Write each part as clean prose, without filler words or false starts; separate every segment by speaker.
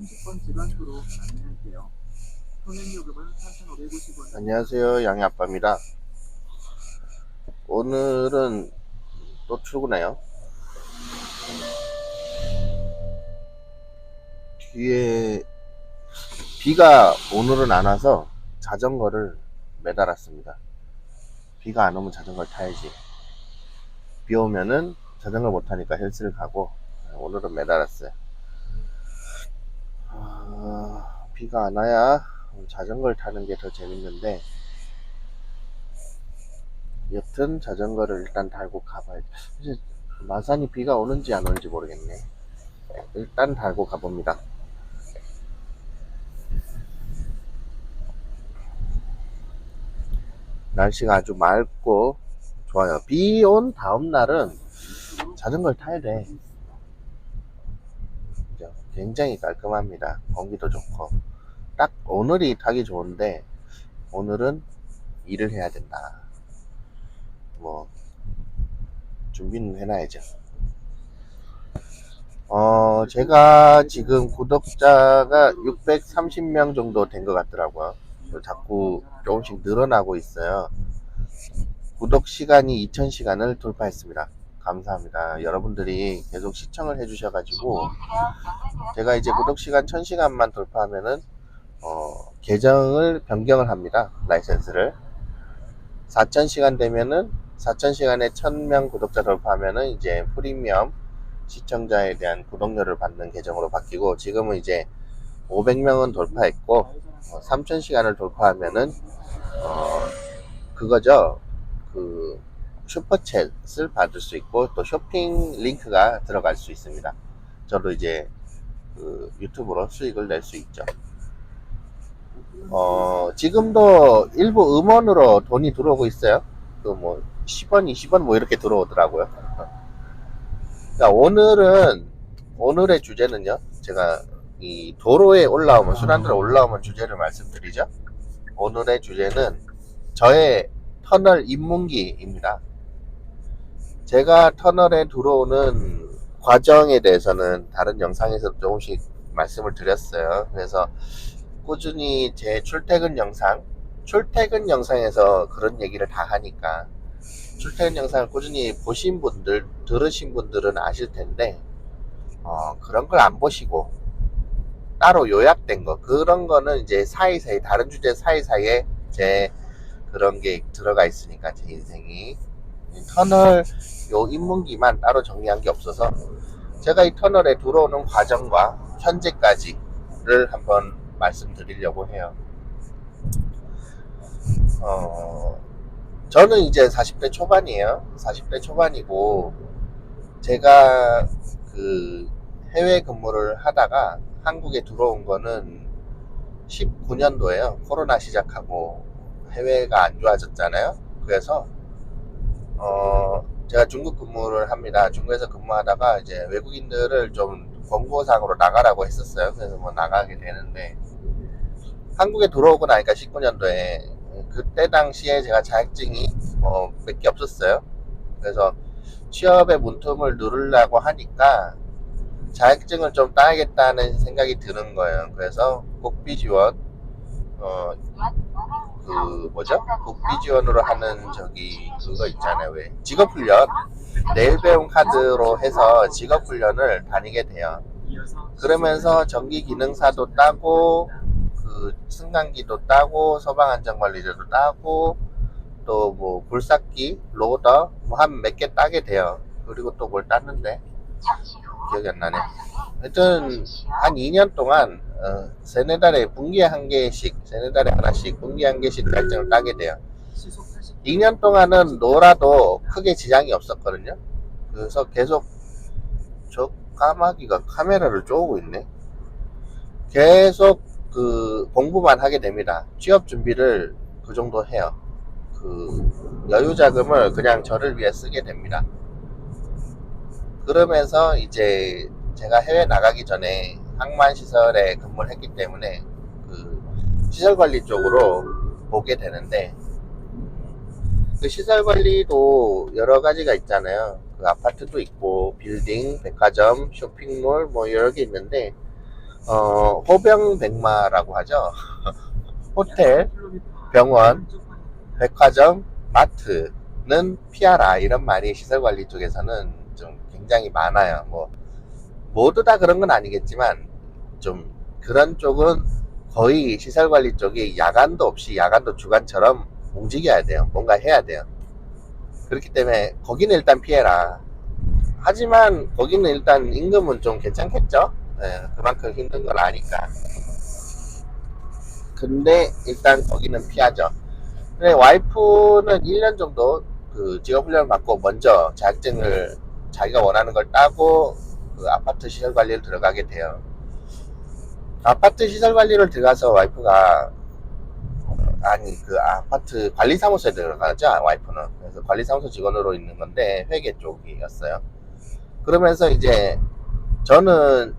Speaker 1: 30번 지방도로 안내할게요. 통행요금은 3,550원.
Speaker 2: 안녕하세요. 양이 아빠입니다. 오늘은 또 출근해요. 뒤에 비가 오늘은 안 와서 자전거를 매달았습니다. 비가 안 오면 자전거를 타야지. 비 오면은 자전거 못 타니까 헬스를 가고 오늘은 매달았어요. 비가 안 와야 자전거를 타는 게 더 재밌는데 여튼 자전거를 일단 달고 가봐야지. 이제 마산이 비가 오는지 안 오는지 모르겠네. 일단 달고 가봅니다. 날씨가 아주 맑고 좋아요. 비 온 다음 날은 자전거를 타야 돼. 굉장히 깔끔합니다. 공기도 좋고. 딱 오늘이 타기 좋은데 오늘은 일을 해야 된다. 뭐 준비는 해놔야죠. 제가 지금 구독자가 630명 정도 된 것 같더라고요. 자꾸 조금씩 늘어나고 있어요. 구독 시간이 2000시간을 돌파했습니다. 감사합니다. 여러분들이 계속 시청을 해주셔가지고 제가 이제 구독 시간 1000시간만 돌파하면은 계정을 변경을 합니다. 라이센스를 4000시간 되면은 4000시간에 1000명 구독자 돌파하면은 이제 프리미엄 시청자에 대한 구독료를 받는 계정으로 바뀌고, 지금은 이제 500명은 돌파했고 3000시간을 돌파하면은 그거죠. 그 슈퍼챗을 받을 수 있고 또 쇼핑 링크가 들어갈 수 있습니다. 저도 이제 그 유튜브로 수익을 낼 수 있죠. 지금도 일부 음원으로 돈이 들어오고 있어요. 그 뭐 10원, 20원 뭐 이렇게 들어오더라고요. 그러니까 오늘의 주제는요. 제가 이 도로에 올라오면, 순환도로 올라오면 주제를 말씀드리죠. 오늘의 주제는 저의 터널 입문기입니다. 제가 터널에 들어오는 과정에 대해서는 다른 영상에서 조금씩 말씀을 드렸어요. 그래서 꾸준히 제 출퇴근 영상에서 그런 얘기를 다 하니까 출퇴근 영상을 꾸준히 보신 분들, 들으신 분들은 아실 텐데, 그런 걸 안 보시고 따로 요약된 거, 그런 거는 이제 사이사이, 다른 주제 사이사이에 제 그런 게 들어가 있으니까, 제 인생이 터널 요 입문기만 따로 정리한 게 없어서 제가 이 터널에 들어오는 과정과 현재까지를 한번 말씀드리려고 해요. 저는 이제 40대 초반이에요. 40대 초반이고, 제가 그 해외 근무를 하다가 한국에 들어온 거는 19년도에요. 코로나 시작하고 해외가 안 좋아졌잖아요. 그래서 제가 중국 근무를 합니다. 중국에서 근무하다가 이제 외국인들을 좀 권고상으로 나가라고 했었어요. 그래서 뭐 나가게 되는데, 한국에 들어오고 나니까 19년도에 그때 당시에 제가 자격증이 몇 개 없었어요. 그래서 취업의 문틈을 누르려고 하니까 자격증을 좀 따야겠다는 생각이 드는 거예요. 그래서 국비 지원, 그 뭐죠? 국비 지원으로 하는 저기 그거 있잖아요. 왜 직업훈련, 내일 배움 카드로 해서 직업훈련을 다니게 돼요. 그러면서 전기 기능사도 따고, 그 승강기도 따고, 소방안전관리자도 따고, 또 뭐 불삭기, 로더 뭐 한 몇 개 따게 돼요. 그리고 또 뭘 땄는데 기억이 안 나네. 하여튼 한 2년 동안 세네 달에 분기에 한 개씩, 세네 달에 하나씩 분기에 한 개씩 자격증을 따게 돼요. 2년 동안은 놀아도 크게 지장이 없었거든요. 그래서 계속, 저 까마귀가 카메라를 쪼고 있네. 계속 그 공부만 하게 됩니다. 취업 준비를 그 정도 해요. 그 여유 자금을 그냥 저를 위해 쓰게 됩니다. 그러면서 이제 제가 해외 나가기 전에 항만 시설에 근무를 했기 때문에 그 시설 관리 쪽으로 보게 되는데, 그 시설 관리도 여러 가지가 있잖아요. 그 아파트도 있고 빌딩, 백화점, 쇼핑몰 뭐 여러 개 있는데, 호병백마라고 하죠. 호텔, 병원, 백화점, 마트는 피하라 이런 말이 시설관리 쪽에서는 좀 굉장히 많아요. 뭐 모두 다 그런 건 아니겠지만 좀 그런 쪽은 거의 시설관리 쪽이 야간도 없이 야간도 주간처럼 움직여야 돼요. 뭔가 해야 돼요. 그렇기 때문에 거기는 일단 피해라. 하지만 거기는 일단 임금은 좀 괜찮겠죠? 예, 그만큼 힘든 걸 아니까. 근데 일단 거기는 피하죠. 근데 와이프는 1년 정도 그 직업훈련을 받고 먼저 자격증을 자기가 원하는 걸 따고 그 아파트 시설 관리를 들어가게 돼요. 아파트 시설 관리를 들어가서 와이프가 아니 그 아파트 관리사무소에 들어가죠. 와이프는 그래서 관리사무소 직원으로 있는 건데 회계 쪽이었어요. 그러면서 이제 저는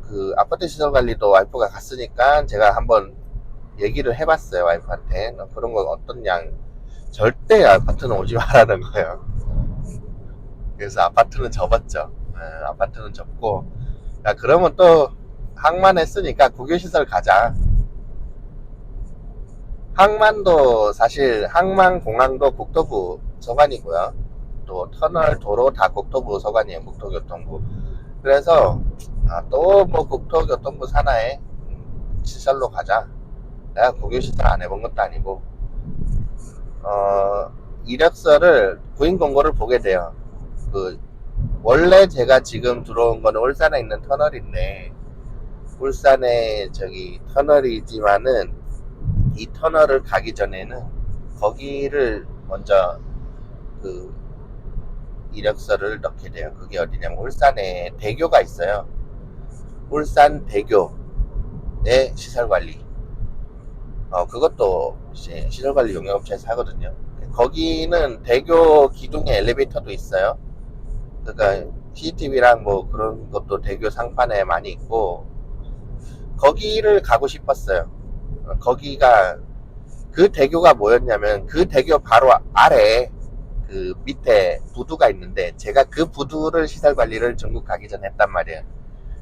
Speaker 2: 그 아파트 시설 관리도 와이프가 갔으니까 제가 한번 얘기를 해봤어요. 와이프한테 너 그런 건 어떻냐. 절대 아파트는 오지 말라는 거예요. 그래서 아파트는 접었죠. 아파트는 접고 야 그러면 또 항만했으니까 국유시설 가자. 항만도 사실 항만공항도 국토부 소관이고요. 또 터널 도로 다 국토부 소관이에요. 국토교통부. 그래서 또 뭐 국토교통부 산하에 시설로 가자. 내가 국유시설 안 해본 것도 아니고 이력서를 구인 공고를 보게 돼요. 그 원래 제가 지금 들어온 거는 울산에 있는 터널인데 울산에 저기 터널이지만은 이 터널을 가기 전에는 거기를 먼저 그 이력서를 넣게 돼요. 그게 어디냐면 울산에 대교가 있어요. 울산 대교의 시설관리. 그것도 이제 시설관리 용역업체에서 하거든요. 거기는 대교 기둥에 엘리베이터도 있어요. 그러니까 CCTV랑 뭐 그런 것도 대교 상판에 많이 있고 거기를 가고 싶었어요. 거기가 그 대교가 뭐였냐면 그 대교 바로 아래 그 밑에 부두가 있는데 제가 그 부두를 시설 관리를 전국 가기 전에 했단 말이에요.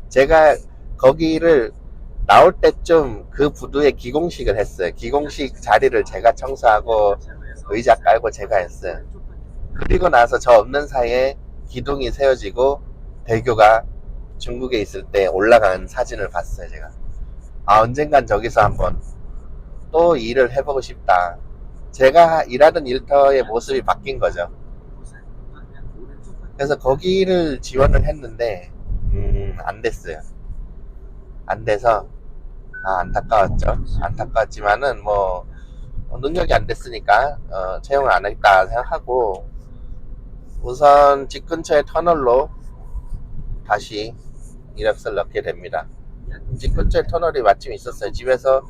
Speaker 2: 제가 거기를 나올 때쯤 그 부두에 기공식을 했어요. 기공식 자리를 제가 청소하고 의자 깔고 제가 했어요. 그리고 나서 저 없는 사이에 기둥이 세워지고 대교가 중국에 있을 때 올라간 사진을 봤어요. 제가 언젠간 저기서 한번 또 일을 해보고 싶다. 제가 일하던 일터의 모습이 바뀐 거죠. 그래서 거기를 지원을 했는데 안 됐어요. 안 돼서 안타까웠죠. 안타까웠지만은 뭐 능력이 안 됐으니까 채용을 안 했다 생각하고 우선 집 근처의 터널로 다시 이력서를 넣게 됩니다. 집 근처에 터널이 마침 있었어요. 집에서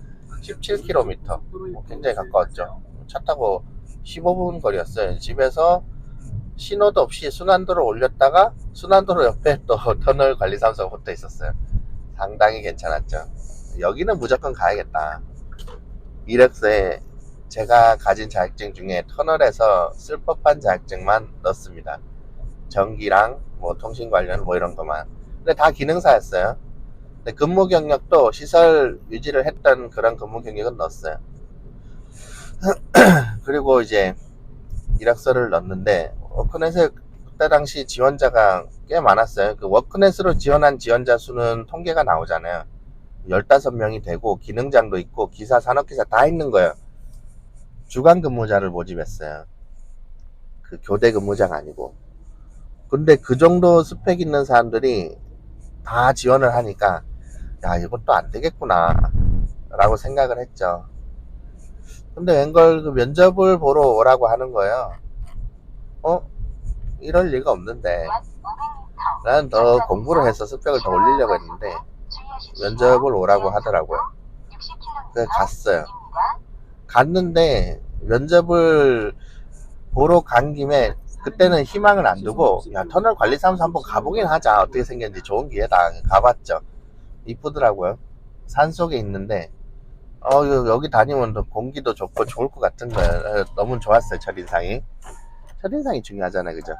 Speaker 2: 17km 굉장히 가까웠죠. 차 타고 15분 거리였어요. 집에서 신호도 없이 순환도로 올렸다가 순환도로 옆에 또 터널 관리사무소가 붙어 있었어요. 상당히 괜찮았죠. 여기는 무조건 가야겠다. 이력서에 제가 가진 자격증 중에 터널에서 쓸 법한 자격증만 넣습니다. 전기랑 뭐 통신 관련 뭐 이런 것만. 근데 다 기능사였어요. 근데 근무 경력도 시설 유지를 했던 그런 근무 경력은 넣었어요. 그리고 이제 이력서를 넣었는데 워크넷에 그때 당시 지원자가 꽤 많았어요. 그 워크넷으로 지원한 지원자 수는 통계가 나오잖아요. 15명이 되고 기능장도 있고 기사, 산업기사 다 있는 거예요. 주간 근무자를 모집했어요. 그 교대 근무자가 아니고. 근데 그 정도 스펙 있는 사람들이 다 지원을 하니까 야 이것도 안 되겠구나 라고 생각을 했죠. 근데 웬걸 그 면접을 보러 오라고 하는 거예요. 이럴 리가 없는데 난 더 공부를 해서 스펙을 더 올리려고 했는데 면접을 오라고 하더라고요. 그래서 갔어요. 갔는데 면접을 보러 간 김에 그때는 희망을 안 두고 야 터널 관리사무소 한번 가보긴 하자. 어떻게 생겼는지 좋은 기회다. 가봤죠. 이쁘더라고요. 산속에 있는데 여기 다니면 공기도 좋고 좋을 것 같은 거예요. 너무 좋았어요. 첫인상이. 첫인상이 중요하잖아요. 그죠?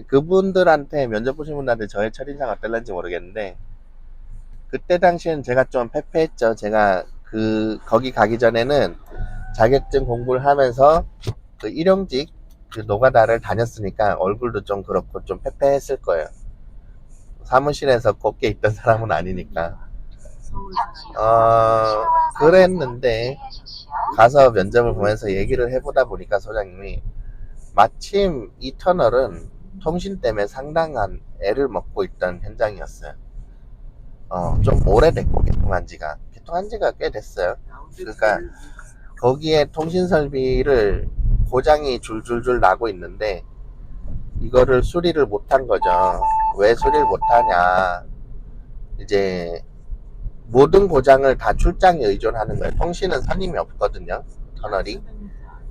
Speaker 2: 그분들한테 면접 보신 분들한테 저의 첫인상 어떨는지 모르겠는데 그때 당시엔 제가 좀 패패했죠. 제가 거기 가기 전에는 자격증 공부를 하면서 그 일용직 그 노가다를 다녔으니까 얼굴도 좀 그렇고 좀 패패했을 거예요. 사무실에서 곱게 있던 사람은 아니니까.
Speaker 1: 서울
Speaker 2: 그랬는데 가서 면접을 보면서 얘기를 해보다 보니까 소장님이 마침 이 터널은 통신 때문에 상당한 애를 먹고 있던 현장이었어요. 좀 오래됐고 개통한 지가 꽤 됐어요. 그러니까 거기에 통신 설비를 고장이 줄줄줄 나고 있는데 이거를 수리를 못한 거죠. 왜 수리를 못하냐? 이제 모든 고장을 다 출장에 의존하는 거예요. 통신은 선임이 없거든요. 터널이.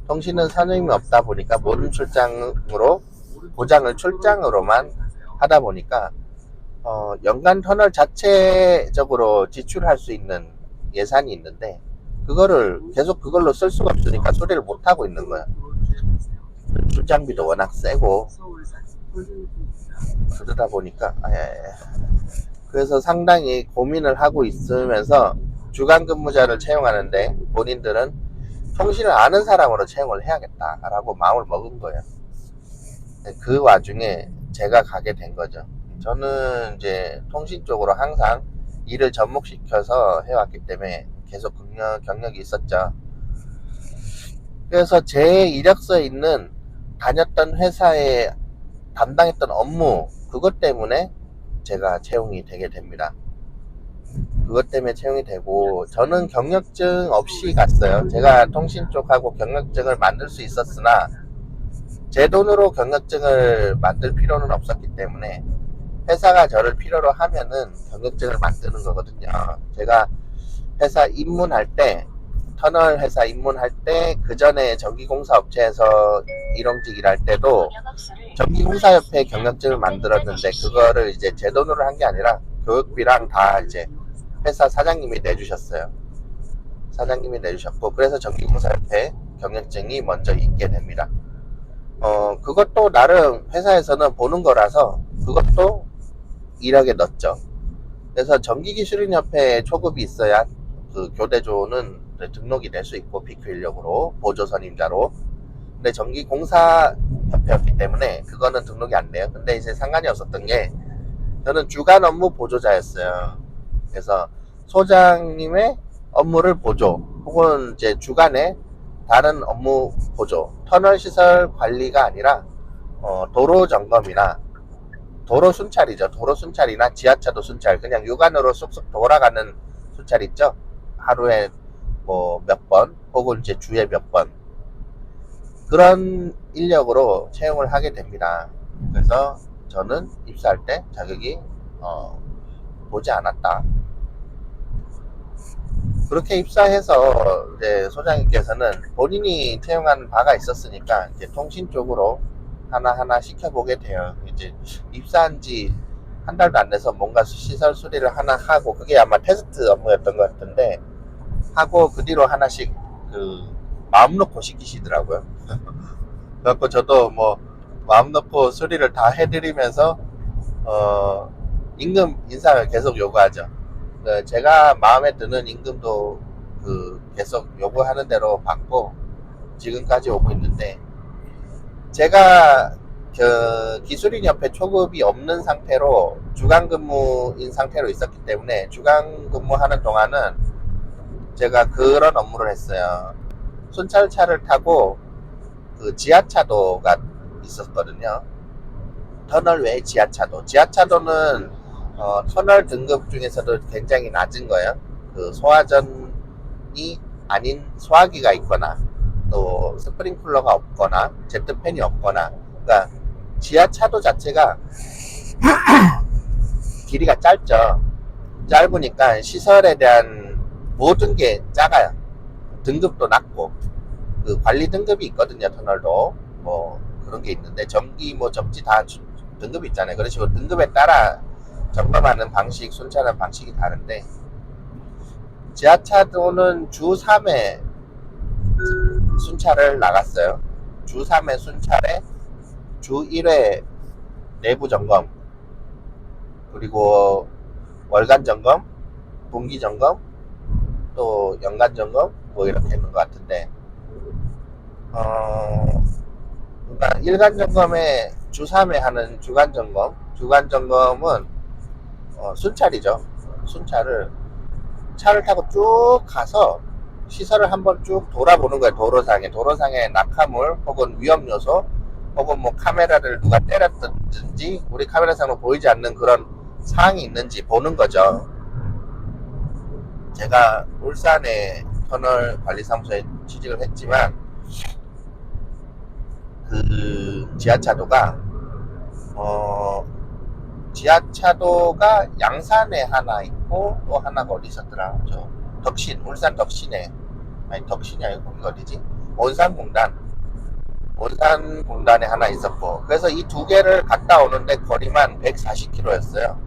Speaker 2: 통신은 선임이 없다 보니까 모든 출장으로 고장을 출장으로만 하다 보니까 연간 터널 자체적으로 지출할 수 있는 예산이 있는데 그거를 계속 그걸로 쓸 수가 없으니까 수리를 못 하고 있는 거예요. 출장비도 워낙 세고 그러다 보니까 그래서 상당히 고민을 하고 있으면서 주간 근무자를 채용하는데 본인들은 통신을 아는 사람으로 채용을 해야겠다라고 마음을 먹은 거예요. 그 와중에 제가 가게 된 거죠. 저는 이제 통신 쪽으로 항상 일을 접목시켜서 해왔기 때문에 계속 경력이 있었죠. 그래서 제 이력서에 있는 다녔던 회사에 담당했던 업무 그것 때문에 제가 채용이 되게 됩니다. 그것 때문에 채용이 되고 저는 경력증 없이 갔어요. 제가 통신 쪽하고 경력증을 만들 수 있었으나 제 돈으로 경력증을 만들 필요는 없었기 때문에 회사가 저를 필요로 하면은 경력증을 만드는 거거든요. 제가 회사 입문할 때 터널 회사 입문할 때 그 전에 전기공사 업체에서 일용직 일할 때도 전기공사협회 경력증을 만들었는데 그거를 이제 제 돈으로 한 게 아니라 교육비랑 다 이제 회사 사장님이 내주셨어요. 사장님이 내주셨고 그래서 전기공사협회 경력증이 먼저 있게 됩니다. 그것도 나름 회사에서는 보는 거라서 그것도 이력에 넣었죠. 그래서 전기기술인협회 초급이 있어야 그 교대조는 등록이 될 수 있고 PQ 인력으로 보조 선임자로. 근데 전기공사협회였기 때문에 그거는 등록이 안 돼요. 근데 이제 상관이 없었던 게 저는 주간 업무 보조자였어요. 그래서 소장님의 업무를 보조 혹은 이제 주간에 다른 업무 보조 터널 시설 관리가 아니라 도로 점검이나 도로 순찰이죠. 도로 순찰이나 지하차도 순찰 그냥 육안으로 쑥쑥 돌아가는 순찰 있죠. 하루에 뭐 몇 번 혹은 이제 주에 몇 번 그런 인력으로 채용을 하게 됩니다. 그래서 저는 입사할 때 자격이 보지 않았다. 그렇게 입사해서 이제 소장님께서는 본인이 채용한 바가 있었으니까 이제 통신 쪽으로 하나하나 시켜보게 돼요. 이제 입사한 지 한 달도 안 돼서 뭔가 시설 수리를 하나 하고 그게 아마 테스트 업무였던 것 같은데 하고 그 뒤로 하나씩 그 마음 놓고 시키시더라고요. 그래갖고 저도 뭐 마음 놓고 수리를 다 해드리면서 임금 인상을 계속 요구하죠. 제가 마음에 드는 임금도 그 계속 요구하는 대로 받고 지금까지 오고 있는데 제가 그 기술인협회 초급이 없는 상태로 주간 근무인 상태로 있었기 때문에 주간 근무하는 동안은 제가 그런 업무를 했어요. 순찰차를 타고 그 지하차도가 있었거든요. 터널 외에 지하차도는 터널 등급 중에서도 굉장히 낮은 거예요. 그 소화전이 아닌 소화기가 있거나 또 스프링클러가 없거나 제트팬이 없거나 그러니까 지하차도 자체가 길이가 짧죠. 짧으니까 시설에 대한 모든 게 작아요. 등급도 낮고 그 관리 등급이 있거든요. 터널도 뭐 그런 게 있는데 전기 뭐 접지 다 등급이 있잖아요. 그런 식으로 등급에 따라 점검하는 방식, 순찰하는 방식이 다른데 지하차도는 주 3회 순찰을 나갔어요. 주 3회 순찰에 주 1회 내부 점검 그리고 월간 점검 분기 점검, 또 연간 점검, 뭐 이렇게 있는 것 같은데, 그러니까 일간 점검에 주 3회 하는 주간 점검, 주간 점검은 순찰이죠. 순찰을 차를 타고 쭉 가서 시설을 한번 쭉 돌아보는 거예요. 도로상에 낙하물 혹은 위험 요소 혹은 뭐 카메라를 누가 때렸든지 우리 카메라상으로 보이지 않는 그런 사항이 있는지 보는 거죠. 제가 울산의 터널 관리사무소에 취직을 했지만 그 지하차도가 양산에 하나 있고 또 하나가 어디 있었더라. 저 울산 덕신에, 아니 덕신이 아니고 거기 어디지? 온산공단에 하나 있었고, 그래서 이 두 개를 갔다 오는데 거리만 140km였어요.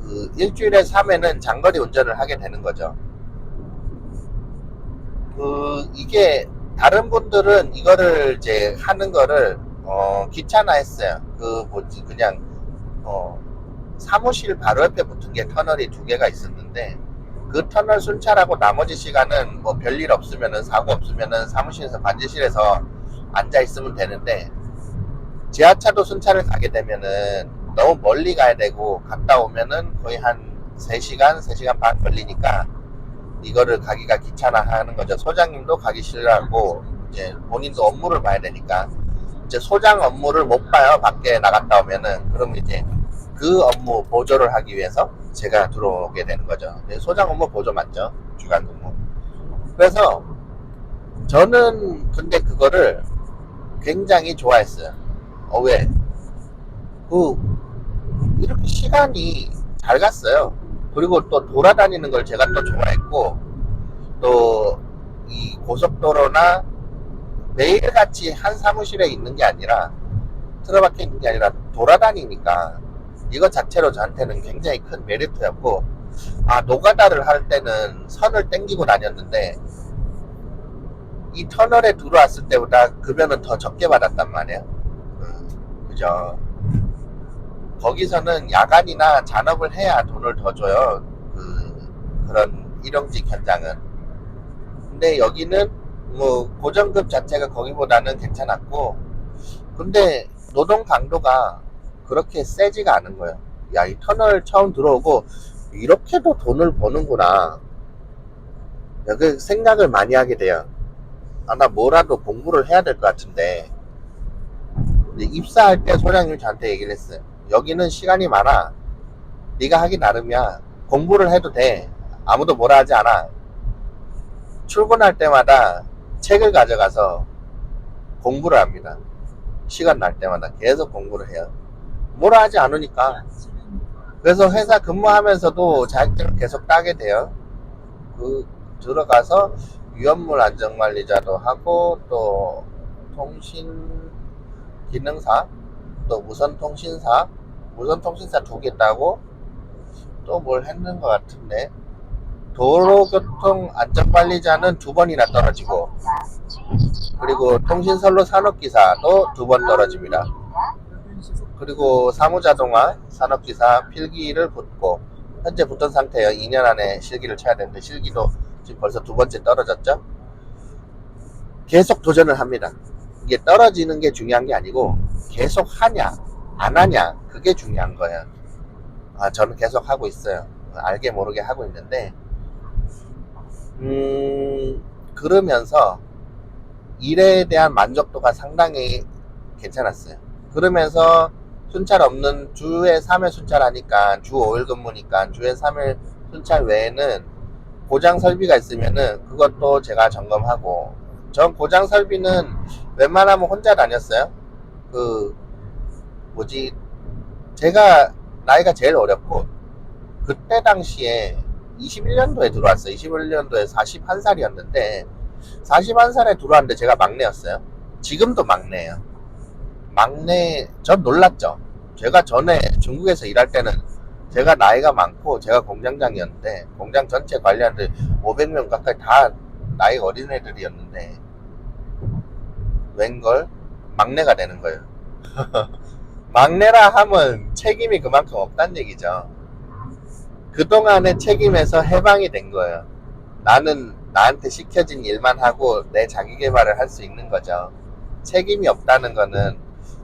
Speaker 2: 그 일주일에 3회는 장거리 운전을 하게 되는 거죠. 이게 다른 분들은 이거를 이제 하는 거를 귀찮아했어요. 그냥 사무실 바로 옆에 붙은 게 터널이 두 개가 있었는데, 그 터널 순찰하고 나머지 시간은 뭐 별일 없으면은, 사고 없으면은 사무실에서 관제실에서 앉아 있으면 되는데, 지하차도 순찰을 가게 되면은 너무 멀리 가야 되고 갔다 오면은 거의 한 3시간, 3시간 반 걸리니까 이거를 가기가 귀찮아 하는 거죠. 소장님도 가기 싫어하고 이제 본인도 업무를 봐야 되니까 이제 소장 업무를 못 봐요. 밖에 나갔다 오면은. 그럼 이제 그 업무 보조를 하기 위해서 제가 들어오게 되는 거죠. 소장 업무 보조 맞죠? 주간 근무. 그래서 저는 근데 그거를 굉장히 좋아했어요. 왜? 이렇게 시간이 잘 갔어요. 그리고 또 돌아다니는 걸 제가 또 좋아했고, 또 이 고속도로나 매일같이 한 사무실에 있는 게 아니라, 틀어박혀 있는 게 아니라 돌아다니니까 이거 자체로 저한테는 굉장히 큰 메리트였고, 노가다를 할 때는 선을 땡기고 다녔는데 이 터널에 들어왔을 때보다 급여는 더 적게 받았단 말이에요. 그죠? 거기서는 야간이나 잔업을 해야 돈을 더 줘요. 그런 일용직 현장은. 근데 여기는 뭐 고정급 자체가 거기보다는 괜찮았고, 근데 노동 강도가 그렇게 세지가 않은 거예요. 야, 이 터널 처음 들어오고 이렇게도 돈을 버는구나. 그 생각을 많이 하게 돼요. 나 뭐라도 공부를 해야 될 것 같은데. 입사할 때 소장님이 저한테 얘기를 했어요. 여기는 시간이 많아. 네가 하기 나름이야. 공부를 해도 돼. 아무도 뭐라 하지 않아. 출근할 때마다 책을 가져가서 공부를 합니다. 시간 날 때마다 계속 공부를 해요. 뭐라 하지 않으니까. 그래서 회사 근무하면서도 자격증을 계속 따게 돼요. 들어가서 위험물 안전관리자도 하고, 또 통신 기능사, 또 무선통신사 2개 따고, 또 뭘 했는 것 같은데, 도로교통 안전관리자는 2번이나 떨어지고, 그리고 통신선로 산업기사도 2번 떨어집니다. 그리고 사무자동화 산업기사 필기를 붙고, 현재 붙은 상태예요. 2년 안에 실기를 쳐야 되는데 실기도 지금 벌써 2번째 떨어졌죠. 계속 도전을 합니다. 이게 떨어지는 게 중요한 게 아니고 계속 하냐 안 하냐, 그게 중요한 거예요. 저는 계속 하고 있어요. 알게 모르게 하고 있는데, 그러면서 일에 대한 만족도가 상당히 괜찮았어요. 그러면서 순찰 없는 주에 3회 순찰하니까, 주 5일 근무니까 주에 3일 순찰 외에는 고장 설비가 있으면은 그것도 제가 점검하고, 전 고장 설비는 웬만하면 혼자 다녔어요. 제가 나이가 제일 어렸고, 그때 당시에 21년도에 들어왔어요. 21년도에 41살이었는데 41살에 들어왔는데 제가 막내였어요. 지금도 막내예요. 전 놀랐죠. 제가 전에 중국에서 일할 때는 제가 나이가 많고 제가 공장장이었는데, 공장 전체 관리하는데 500명 가까이 다 나이 어린 애들이었는데 웬걸 막내가 되는 거예요. 막내라 하면 책임이 그만큼 없다는 얘기죠. 그동안의 책임에서 해방이 된 거예요. 나는 나한테 시켜진 일만 하고 내 자기 개발을 할 수 있는 거죠. 책임이 없다는 거는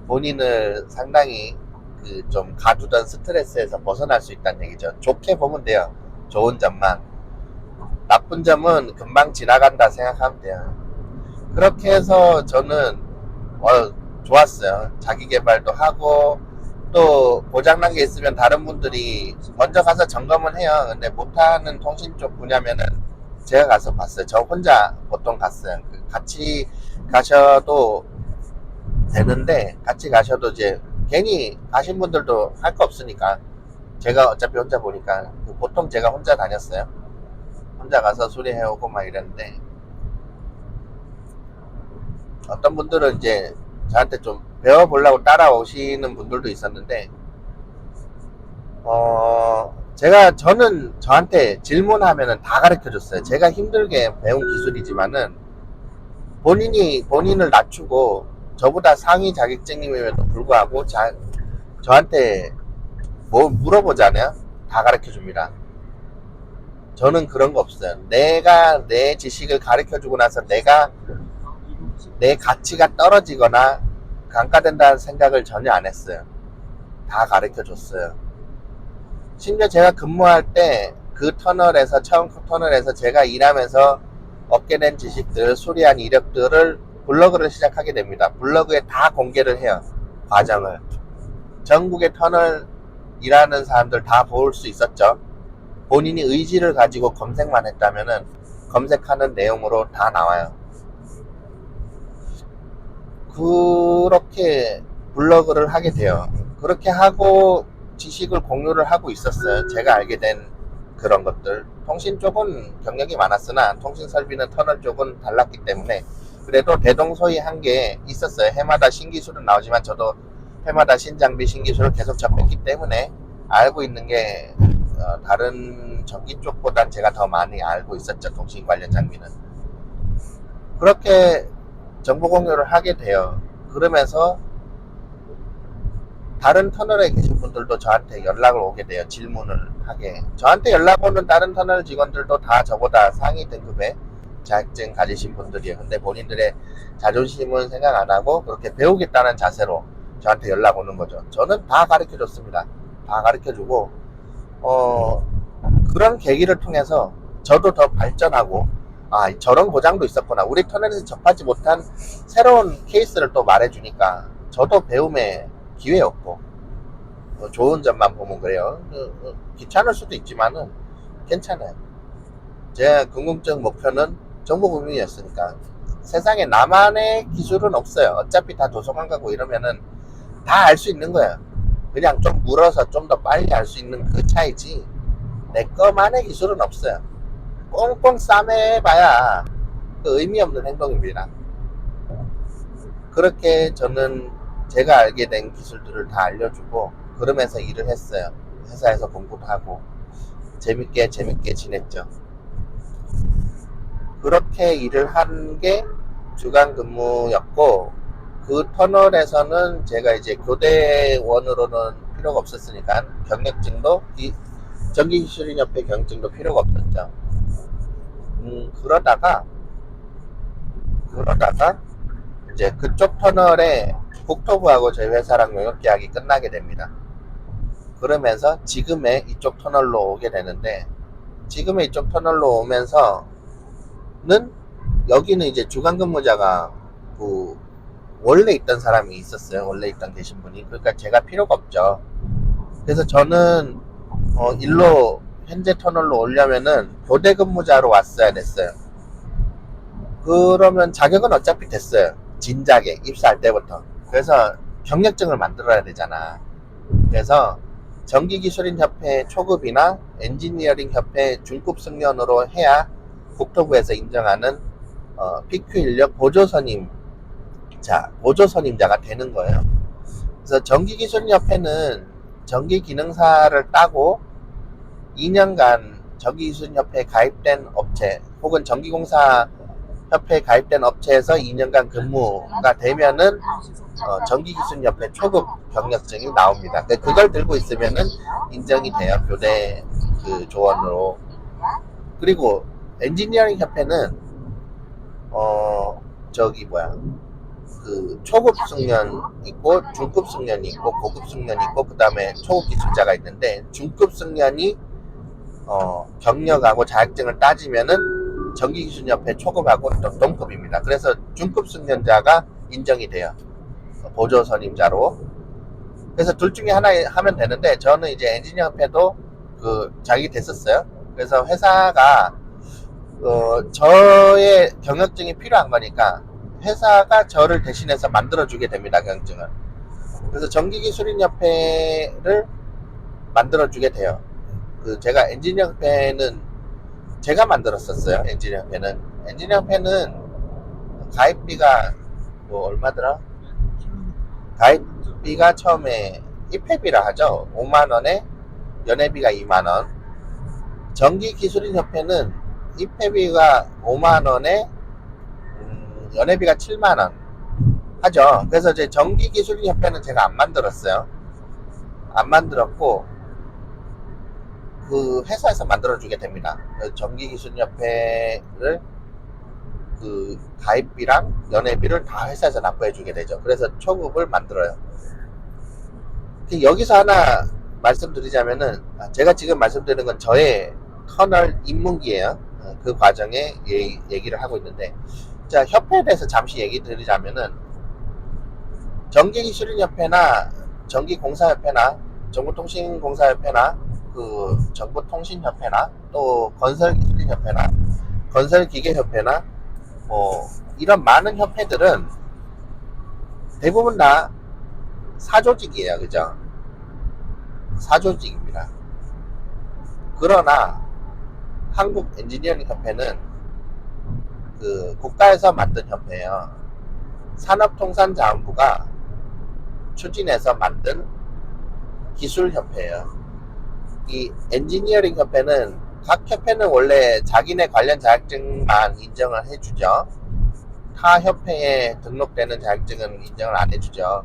Speaker 2: 본인을 상당히 그 좀 가두던 스트레스에서 벗어날 수 있다는 얘기죠. 좋게 보면 돼요. 좋은 점만. 나쁜 점은 금방 지나간다 생각하면 돼요. 그렇게 해서 저는 좋았어요. 자기 개발도 하고 또 고장난 게 있으면 다른 분들이 먼저 가서 점검을 해요. 근데 못하는 통신 쪽 분야면은 제가 가서 봤어요. 저 혼자 보통 갔어요. 같이 가셔도 되는데 같이 가셔도 이제 괜히 가신 분들도 할 거 없으니까 제가 어차피 혼자 보니까 보통 제가 혼자 다녔어요. 혼자 가서 수리해오고 막 이랬는데 어떤 분들은 이제 저한테 좀 배워보려고 따라오시는 분들도 있었는데 저는 저한테 질문하면은 다 가르쳐 줬어요. 제가 힘들게 배운 기술이지만은 본인을 낮추고 저보다 상위 자격증임에도 불구하고 저한테 뭐 물어보잖아요. 다 가르쳐 줍니다. 저는 그런 거 없어요. 내가 내 지식을 가르쳐 주고 나서 내 가치가 떨어지거나 강가된다는 생각을 전혀 안 했어요. 다 가르쳐 줬어요. 심지어 제가 근무할 때 그 터널에서 처음 터널에서 제가 일하면서 얻게 된 지식들, 수리한 이력들을 블로그를 시작하게 됩니다. 블로그에 다 공개를 해요. 과정을. 전국의 터널 일하는 사람들 다 볼 수 있었죠. 본인이 의지를 가지고 검색만 했다면은 검색하는 내용으로 다 나와요. 그렇게 블로그를 하게 돼요. 그렇게 하고 지식을 공유를 하고 있었어요. 제가 알게 된 그런 것들. 통신 쪽은 경력이 많았으나 통신 설비는 터널 쪽은 달랐기 때문에 그래도 대동소이한 게 있었어요. 해마다 신기술은 나오지만 저도 해마다 신장비 신기술을 계속 접했기 때문에 알고 있는 게 다른 전기 쪽보단 제가 더 많이 알고 있었죠. 통신 관련 장비는. 그렇게 정보 공유를 하게 돼요. 그러면서 다른 터널에 계신 분들도 저한테 연락을 오게 돼요. 질문을 하게. 저한테 연락 오는 다른 터널 직원들도 다 저보다 상위 등급의 자격증 가지신 분들이에요. 근데 본인들의 자존심은 생각 안 하고 그렇게 배우겠다는 자세로 저한테 연락 오는 거죠. 저는 다 가르쳐 줬습니다. 다 가르쳐 주고 그런 계기를 통해서 저도 더 발전하고 저런 고장도 있었구나. 우리 터널에서 접하지 못한 새로운 케이스를 또 말해주니까 저도 배움의 기회였고 좋은 점만 보면 그래요. 귀찮을 수도 있지만은 괜찮아요. 제 궁극적 목표는 정보공유였으니까 세상에 나만의 기술은 없어요. 어차피 다 도서관 가고 이러면은 다 알 수 있는 거예요. 그냥 좀 물어서 좀 더 빨리 알 수 있는 그 차이지 내 거만의 기술은 없어요. 꽁꽁 싸매봐야 그 의미 없는 행동입니다. 그렇게 저는 제가 알게 된 기술들을 다 알려주고 그러면서 일을 했어요. 회사에서 공부도 하고 재밌게 지냈죠. 그렇게 일을 한 게 주간 근무였고 그 터널에서는 제가 이제 교대원으로는 필요가 없었으니까 경력증도 전기기술인협회 경증도 필요가 없었죠. 그러다가 이제 그쪽 터널에 국토부하고 저희 회사랑 용역계약이 끝나게 됩니다. 그러면서 지금의 이쪽 터널로 오게 되는데 지금의 이쪽 터널로 오면서는 여기는 이제 주간근무자가 원래 있던 사람이 있었어요. 원래 있던 계신 분이. 그러니까 제가 필요가 없죠. 그래서 저는 일로 현재 터널로 오려면은 교대 근무자로 왔어야 됐어요. 그러면 자격은 어차피 됐어요. 진작에 입사할 때부터. 그래서 경력증을 만들어야 되잖아. 그래서 전기기술인협회 초급이나 엔지니어링협회 중급 승련으로 해야 국토부에서 인정하는 PQ 인력 보조선임자가 되는 거예요. 그래서 전기기술인협회는 전기기능사를 따고 2년간 전기기술인협회에 가입된 업체 혹은 전기공사 협회에 가입된 업체에서 2년간 근무가 되면은 전기기술협회 초급 경력증이 나옵니다. 그걸 들고 있으면은 인정이 돼요. 교대 그 조원으로. 그리고 엔지니어링 협회는 그 초급 승련 있고 중급 승련이 있고 고급 승련이 있고 그 다음에 초급 기술자가 있는데 중급 승련이 경력하고 자격증을 따지면은 전기기술협회 초급하고 동급입니다. 그래서 중급 승련자가 인정이 돼요. 보조 선임자로. 그래서 둘 중에 하나 하면 되는데 저는 이제 엔지니어협회도 자격이 됐었어요. 그래서 회사가 저의 경력증이 필요한 거니까 회사가 저를 대신해서 만들어주게 됩니다. 경력증을. 그래서 전기기술인협회를 만들어주게 돼요. 제가 엔지니어협회는 제가 만들었었어요. 엔지니어협회는 가입비가 뭐 얼마더라? 가입비가 처음에 입회비라 하죠. 5만원에 연회비가 2만원. 전기기술인협회는 입회비가 5만원에 연회비가 7만원 하죠. 그래서 이제 전기기술인협회는 제가 안 만들었어요. 안 만들었고 그 회사에서 만들어주게 됩니다. 전기기술협회를 가입비랑 연회비를 다 회사에서 납부해주게 되죠. 그래서 초급을 만들어요. 여기서 하나 말씀드리자면은 제가 지금 말씀드리는 건 저의 터널 입문기예요. 그 과정에 얘기를 하고 있는데, 자, 협회에 대해서 잠시 얘기 드리자면은 전기기술인협회나 전기공사협회나 정보통신공사협회나 정보통신협회나 또 건설기술인협회나 건설기계협회나 뭐 이런 많은 협회들은 대부분 다 사조직이에요. 그죠? 사조직입니다. 그러나 한국 엔지니어링 협회는 국가에서 만든 협회예요. 산업통상자원부가 추진해서 만든 기술협회예요. 이 엔지니어링 협회는 각 협회는 원래 자기네 관련 자격증만 인정을 해주죠. 타 협회에 등록되는 자격증은 인정을 안 해주죠.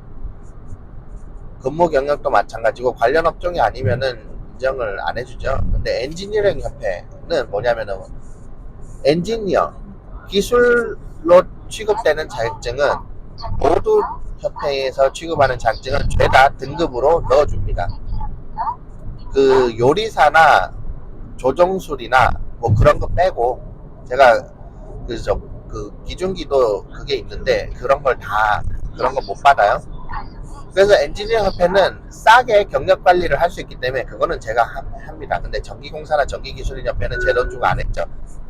Speaker 2: 근무 경력도 마찬가지고 관련 업종이 아니면은 인정을 안 해주죠. 근데 엔지니어링 협회는 뭐냐면은 엔지니어 기술로 취급되는 자격증은 모두 협회에서 취급하는 자격증은 죄다 등급으로 넣어줍니다. 요리사나 조종술이나 뭐 그런 거 빼고, 제가 기중기도 그게 있는데 그런 거 못 받아요. 그래서 엔지니어 협회는 싸게 경력 관리를 할 수 있기 때문에 그거는 제가 합니다. 근데 전기공사나 전기기술인 협회는 제 돈 주고 안 했죠.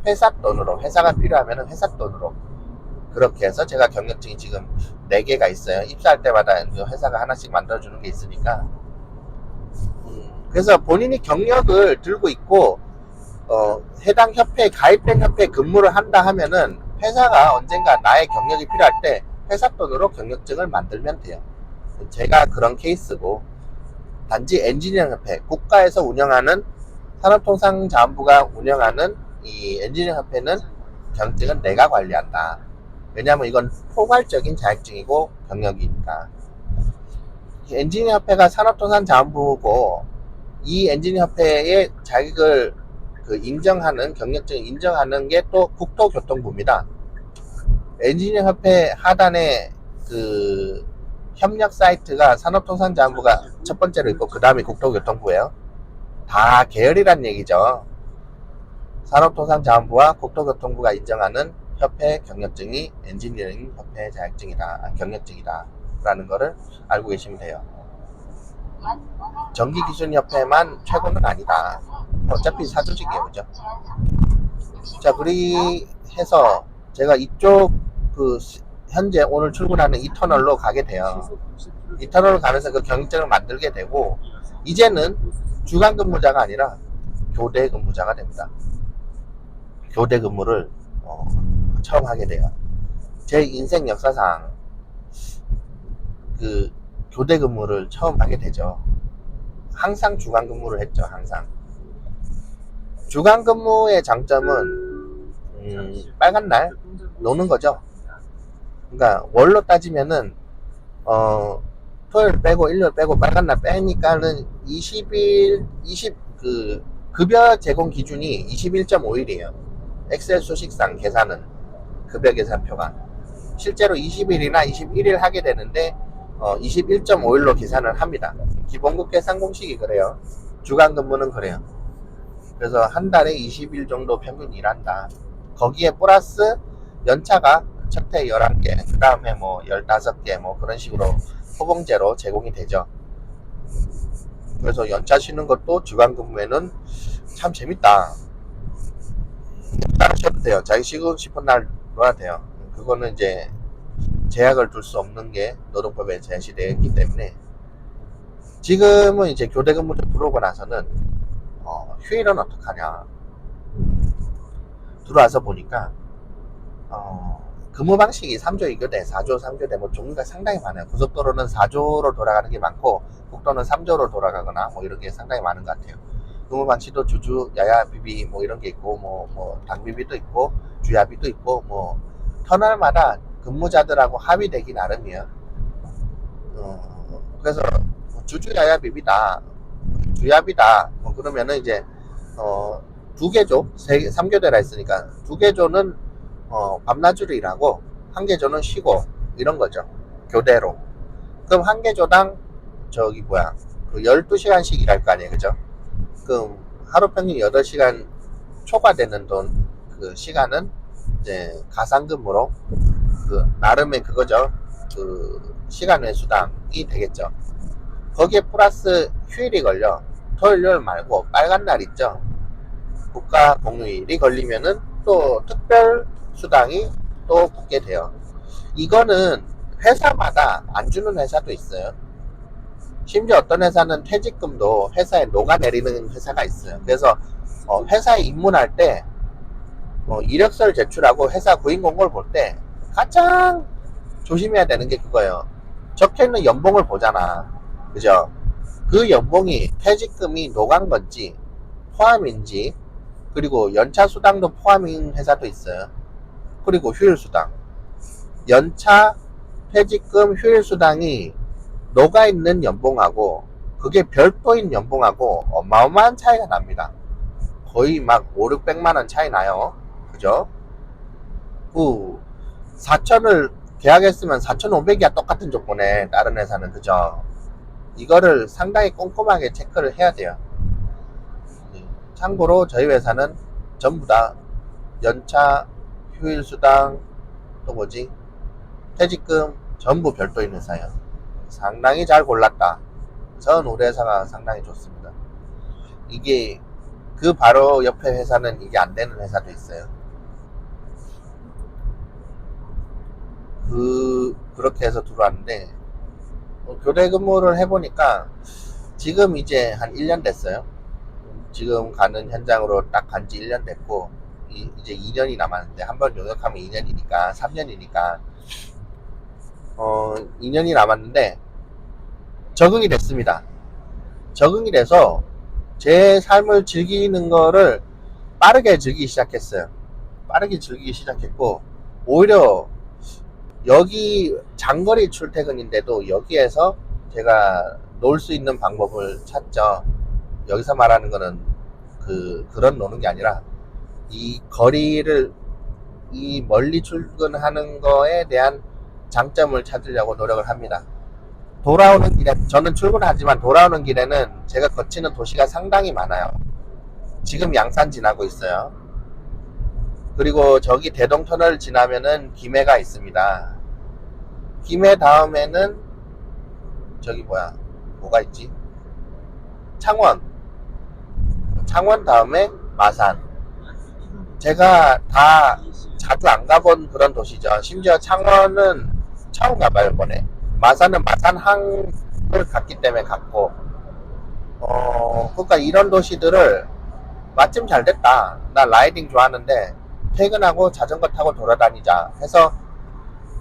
Speaker 2: 회사 돈으로, 회사가 필요하면 회사 돈으로 그렇게 해서 제가 경력증이 지금 4개가 있어요. 입사할 때마다 회사가 하나씩 만들어주는 게 있으니까. 그래서 본인이 경력을 들고 있고 해당 협회에 가입된 협회에 근무를 한다 하면은 회사가 언젠가 나의 경력이 필요할 때 회사 돈으로 경력증을 만들면 돼요. 제가 그런 케이스고, 단지 엔지니어링 협회, 국가에서 운영하는 산업통상자원부가 운영하는 이 엔지니어링 협회는 경력증은 내가 관리한다. 왜냐하면 이건 포괄적인 자격증이고 경력이니까. 엔지니어 협회가 산업통상자원부고, 이 엔지니어 협회의 자격을 인정하는, 경력증을 인정하는 게 또 국토교통부입니다. 엔지니어 협회 하단에 협력 사이트가 산업통상자원부가 첫 번째로 있고 그 다음에 국토교통부예요. 다 계열이란 얘기죠. 산업통상자원부와 국토교통부가 인정하는 협회 경력증이 엔지니어링 협회 자격증이다, 경력증이다 라는 거를 알고 계시면 돼요. 전기기술협회만 최고는 아니다. 어차피 사조직이에요. 그죠? 자, 그리 해서 제가 이쪽 현재 오늘 출근하는 이 터널로 가게 돼요. 이 터널을 가면서 그 경력증을 만들게 되고, 이제는 주간 근무자가 아니라 교대 근무자가 됩니다. 교대 근무를 처음 하게 돼요. 제 인생 역사상 교대 근무를 처음 하게 되죠. 항상 주간 근무를 했죠. 항상. 주간 근무의 장점은 빨간 날 노는 거죠. 그러니까 월로 따지면은 토요일 빼고 일요일 빼고 빨간 날 빼니까는 20일, 급여 제공 기준이 21.5일이에요. 엑셀 수식상 계산은, 급여 계산표가. 실제로 20일이나 21일 하게 되는데, 21.5일로 계산을 합니다. 기본급 계산 공식이 그래요. 주간 근무는 그래요. 그래서 한 달에 20일 정도 평균 일한다. 거기에 플러스 연차가 첫 해 11개, 그 다음에 뭐 15개, 뭐 그런 식으로 호봉제로 제공이 되죠. 그래서 연차 쉬는 것도 주간 근무에는 참 재밌다. 따로 쉬어도 돼요. 자기 쉬고 싶은 날 놀아도 돼요. 그거는 이제 제약을 둘 수 없는 게 노동법에 제시되어 있기 때문에. 지금은 이제 교대 근무를 들어오고 나서는 휴일은 어떡하냐 들어와서 보니까 근무 방식이 3조 2교대, 4조 3교대 뭐 종류가 상당히 많아요. 고속도로는 4조로 돌아가는 게 많고 국도는 3조로 돌아가거나 뭐 이런 게 상당히 많은 것 같아요. 근무 방식도 주주, 야야, 비비 뭐 이런 게 있고 뭐 당비비도 있고 주야비도 있고 뭐 터널마다 근무자들하고 합의되기 나름이에요. 그래서 주주, 야야, 비비다, 주야비다 뭐 그러면은 이제 두 개조, 3교대라 했으니까 두 개조는 밤낮으로 일하고 한 개조는 쉬고 이런 거죠. 교대로. 그럼 한 개조당 그 12시간씩 일할 거 아니에요. 그죠? 그럼 하루 평균 8시간 초과되는 그 시간은 이제 가상근무로 나름의 그거죠. 그 시간 외 수당이 되겠죠. 거기에 플러스 휴일이 걸려. 토요일, 요일 말고 빨간 날 있죠. 국가 공휴일이 걸리면은 또 특별 수당이 또 붙게 돼요. 이거는 회사마다 안 주는 회사도 있어요. 심지어 어떤 회사는 퇴직금도 회사에 녹아내리는 회사가 있어요. 그래서 회사에 입문할 때 이력서를 제출하고 회사 구인 공고를 볼 때 가장 조심해야 되는 게 그거예요. 적혀있는 연봉을 보잖아. 그죠? 그 연봉이 퇴직금이 녹은 건지 포함인지, 그리고 연차 수당도 포함인 회사도 있어요. 그리고 휴일 수당, 연차, 퇴직금, 휴일 수당이 녹아있는 연봉하고 그게 별도인 연봉하고 어마어마한 차이가 납니다. 거의 막 5, 600만원 차이 나요. 그죠? 4천을 계약했으면 4,500이야. 똑같은 조건에 다른 회사는. 그죠? 이거를 상당히 꼼꼼하게 체크를 해야 돼요. 참고로 저희 회사는 전부 다 연차, 휴일 수당, 또 뭐지? 퇴직금 전부 별도인 회사예요. 상당히 잘 골랐다. 전 우리 회사가 상당히 좋습니다. 이게 그 바로 옆에 회사는 이게 안 되는 회사도 있어요. 그렇게 해서 들어왔는데 교대 근무를 해보니까 지금 이제 한 1년 됐어요. 지금 가는 현장으로 딱 간지 1년 됐고 이제 2년이 남았는데 한번 용역하면 2년이니까 3년이니까 2년이 남았는데 적응이 됐습니다. 적응이 돼서 제 삶을 즐기는 거를 빠르게 즐기기 시작했어요. 빠르게 즐기기 시작했고 오히려 여기 장거리 출퇴근인데도 여기에서 제가 놀 수 있는 방법을 찾죠. 여기서 말하는 거는 그런 노는 게 아니라 이 거리를 이 멀리 출근하는 거에 대한 장점을 찾으려고 노력을 합니다. 돌아오는 길에 저는 출근하지만 돌아오는 길에는 제가 거치는 도시가 상당히 많아요. 지금 양산 지나고 있어요. 그리고 저기 대동터널 지나면은 김해가 있습니다. 김해 다음에는 저기 뭐가 있지? 창원 다음에 마산. 제가 다 자주 안 가본 그런 도시죠. 심지어 창원은 처음 가봐요, 이번에. 마산은 마산항을 갔기 때문에 갔고, 그러니까 이런 도시들을 마침 잘 됐다. 나 라이딩 좋아하는데 퇴근하고 자전거 타고 돌아다니자 해서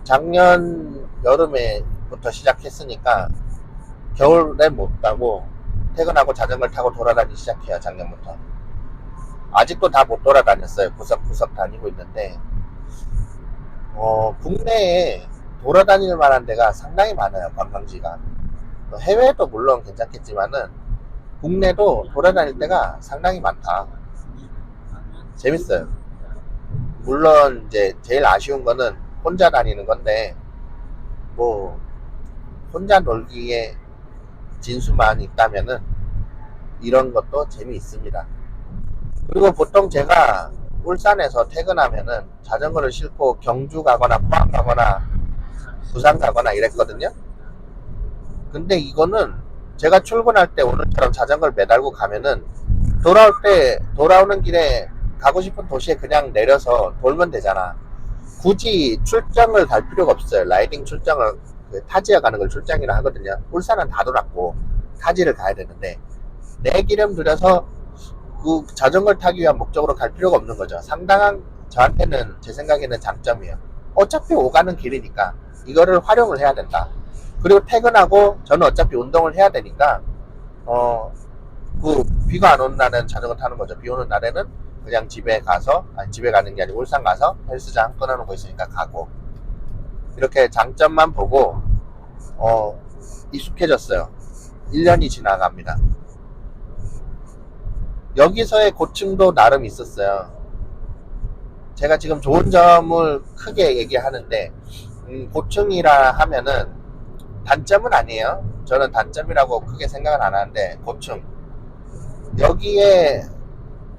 Speaker 2: 작년 여름에부터 시작했으니까 겨울에 못 가고 퇴근하고 자전거를 타고 돌아다니기 시작해요. 작년부터. 아직도 다 못 돌아다녔어요. 구석구석 다니고 있는데 국내에 돌아다닐 만한 데가 상당히 많아요. 관광지가. 해외도 물론 괜찮겠지만은 국내도 돌아다닐 데가 상당히 많다. 재밌어요. 물론 이제 제일 아쉬운 거는 혼자 다니는 건데 뭐 혼자 놀기에 진수만 있다면은 이런 것도 재미있습니다. 그리고 보통 제가 울산에서 퇴근하면은 자전거를 싣고 경주 가거나 포항 가거나 부산 가거나 이랬거든요. 근데 이거는 제가 출근할 때 오늘처럼 자전거를 매달고 가면은 돌아오는 길에 가고 싶은 도시에 그냥 내려서 돌면 되잖아. 굳이 출장을 갈 필요가 없어요. 라이딩 출장을, 타지에 가는 걸 출장이라 하거든요. 울산은 다 돌았고 타지를 가야 되는데 내 기름 들여서 그 자전거를 타기 위한 목적으로 갈 필요가 없는 거죠. 상당한 저한테는 제 생각에는 장점이에요. 어차피 오가는 길이니까 이거를 활용을 해야 된다. 그리고 퇴근하고 저는 어차피 운동을 해야 되니까 그 비가 안 오는 날은 자전거 타는 거죠. 비 오는 날에는 그냥 집에 가서, 아니 집에 가는 게 아니고 울산 가서 헬스장 끊어놓은 거 있으니까 가고, 이렇게 장점만 보고 익숙해졌어요. 1년이 지나갑니다. 여기서의 고충도 나름 있었어요. 제가 지금 좋은 점을 크게 얘기하는데 고충이라 하면은 단점은 아니에요. 저는 단점이라고 크게 생각은 안 하는데 고충. 여기에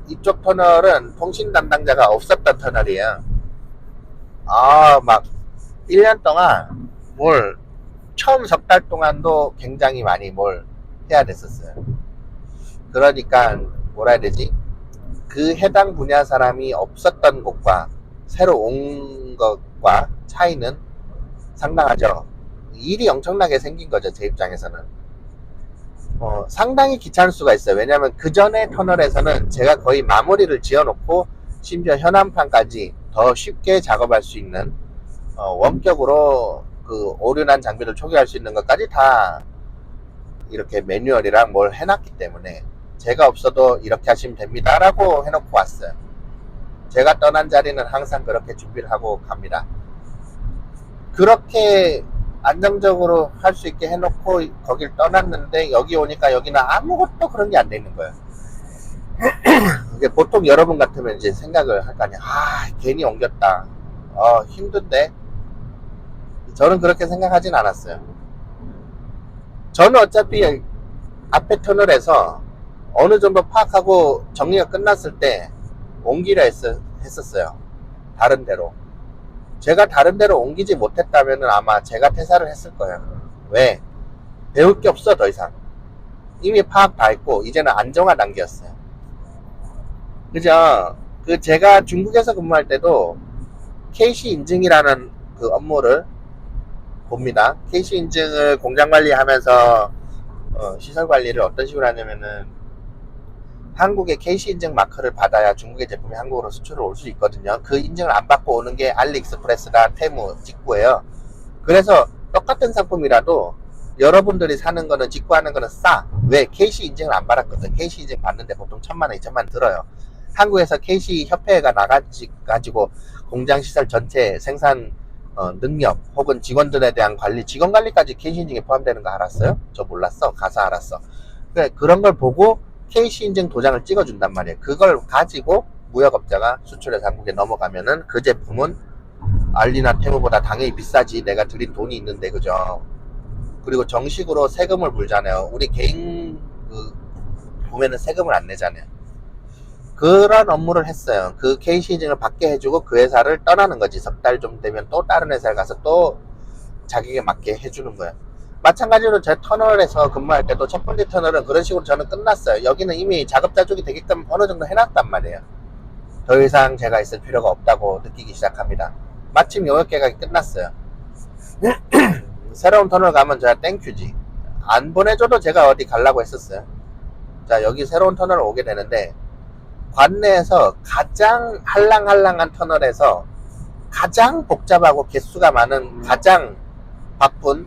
Speaker 2: 이쪽 터널은 통신 담당자가 없었던 터널이에요. 막 1년 동안 처음 석 달 동안도 굉장히 많이 뭘 해야 됐었어요. 그러니까 뭐라 해야 되지? 그 해당 분야 사람이 없었던 곳과 새로 온 것과 차이는 상당하죠. 일이 엄청나게 생긴 거죠, 제 입장에서는. 상당히 귀찮을 수가 있어요. 왜냐하면 그 전에 터널에서는 제가 거의 마무리를 지어놓고 심지어 현안판까지 더 쉽게 작업할 수 있는 원격으로 그 오류난 장비를 초기화할 수 있는 것까지 다 이렇게 매뉴얼이랑 뭘 해놨기 때문에 제가 없어도 이렇게 하시면 됩니다 라고 해놓고 왔어요. 제가 떠난 자리는 항상 그렇게 준비를 하고 갑니다. 그렇게 안정적으로 할 수 있게 해놓고 거길 떠났는데 여기 오니까 여기는 아무것도 그런 게 안 돼 있는 거예요. 보통 여러분 같으면 이제 생각을 할 거 아니야. 괜히 옮겼다. 힘든데. 저는 그렇게 생각하진 않았어요. 저는 어차피 앞에 터널에서 어느 정도 파악하고 정리가 끝났을 때 옮기려 했었어요. 다른 데로. 제가 다른 데로 옮기지 못했다면 아마 제가 퇴사를 했을 거예요. 왜? 배울 게 없어, 더 이상. 이미 파악 다 했고 이제는 안정화 단계였어요. 그죠? 제가 중국에서 근무할 때도 KC 인증이라는 그 업무를 봅니다. KC 인증을 공장 관리하면서 시설 관리를 어떤 식으로 하냐면은 한국의 KC 인증 마크를 받아야 중국의 제품이 한국으로 수출을 올 수 있거든요. 그 인증을 안 받고 오는 게 알리익스프레스나 테무, 직구예요. 그래서 똑같은 상품이라도 여러분들이 사는 거는, 직구하는 거는 싸. 왜? KC 인증을 안 받았거든. KC 인증 받는데 보통 1,000만원, 2,000만원 들어요. 한국에서 KC 협회가 나가지고 공장시설 전체 생산 능력 혹은 직원들에 대한 관리, 직원 관리까지 KC 인증에 포함되는 거 알았어요? 저 몰랐어. 가서 알았어. 그런 걸 보고 KC 인증 도장을 찍어준단 말이에요. 그걸 가지고 무역업자가 수출해서 한국에 넘어가면은 그 제품은 알리나 테무보다 당연히 비싸지. 내가 들인 돈이 있는데, 그죠? 그리고 정식으로 세금을 물잖아요. 우리 개인 보면은 세금을 안 내잖아요. 그런 업무를 했어요. 그 KC 인증을 받게 해주고 그 회사를 떠나는 거지. 석 달 좀 되면 또 다른 회사에 가서 또 자기에게 맞게 해주는 거예요. 마찬가지로 제 터널에서 근무할 때도 첫 번째 터널은 그런 식으로 저는 끝났어요. 여기는 이미 작업자족이 되게끔 어느 정도 해놨단 말이에요. 더 이상 제가 있을 필요가 없다고 느끼기 시작합니다. 마침 용역 계획이 끝났어요. 새로운 터널 가면 제가 땡큐지. 안 보내줘도 제가 어디 가려고 했었어요. 자, 여기 새로운 터널 오게 되는데 관내에서 가장 할랑할랑한 터널에서 가장 복잡하고 개수가 많은 가장 바쁜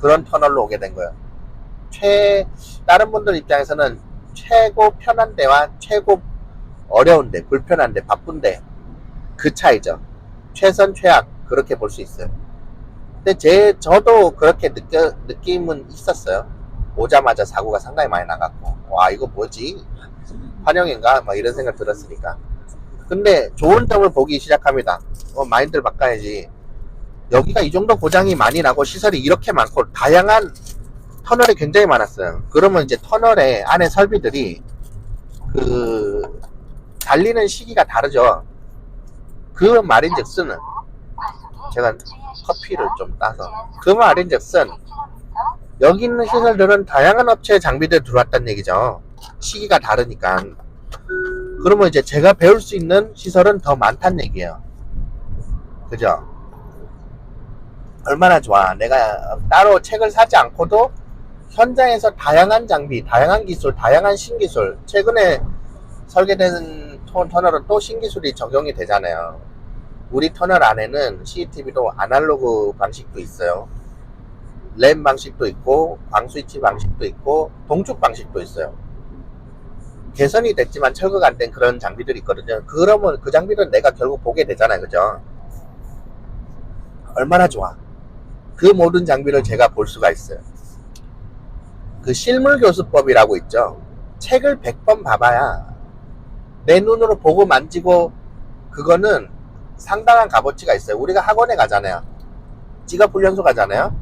Speaker 2: 그런 터널로 오게 된 거예요. 다른 분들 입장에서는 최고 편한 데와 최고 어려운 데, 불편한 데, 바쁜 데, 그 차이죠. 최선 최악 그렇게 볼 수 있어요. 근데 저도 그렇게 느낌은 있었어요. 오자마자 사고가 상당히 많이 나갔고, 와, 이거 뭐지? 환영인가? 막 이런 생각 들었으니까. 근데 좋은 점을 보기 시작합니다. 마인드를 바꿔야지. 여기가 이 정도 고장이 많이 나고 시설이 이렇게 많고 다양한 터널이 굉장히 많았어요. 그러면 이제 터널의 안에 설비들이 그 달리는 시기가 다르죠. 그 말인즉슨 제가 커피를 좀 따서 그 말인즉슨 여기 있는 시설들은 다양한 업체의 장비들이 들어왔다는 얘기죠. 시기가 다르니까. 그러면 이제 제가 배울 수 있는 시설은 더 많다는 얘기예요. 그죠? 얼마나 좋아. 내가 따로 책을 사지 않고도 현장에서 다양한 장비, 다양한 기술, 다양한 신기술, 최근에 설계된 터널은 또 신기술이 적용이 되잖아요. 우리 터널 안에는 CCTV도 아날로그 방식도 있어요. 램 방식도 있고, 광스위치 방식도 있고, 동축 방식도 있어요. 개선이 됐지만 철거가 안 된 그런 장비들이 있거든요. 그러면 그 장비는 내가 결국 보게 되잖아요. 그죠? 얼마나 좋아. 그 모든 장비를 제가 볼 수가 있어요. 그 실물교수법이라고 있죠. 책을 100번 봐봐야 내 눈으로 보고 만지고 그거는 상당한 값어치가 있어요. 우리가 학원에 가잖아요. 직업훈련소 가잖아요.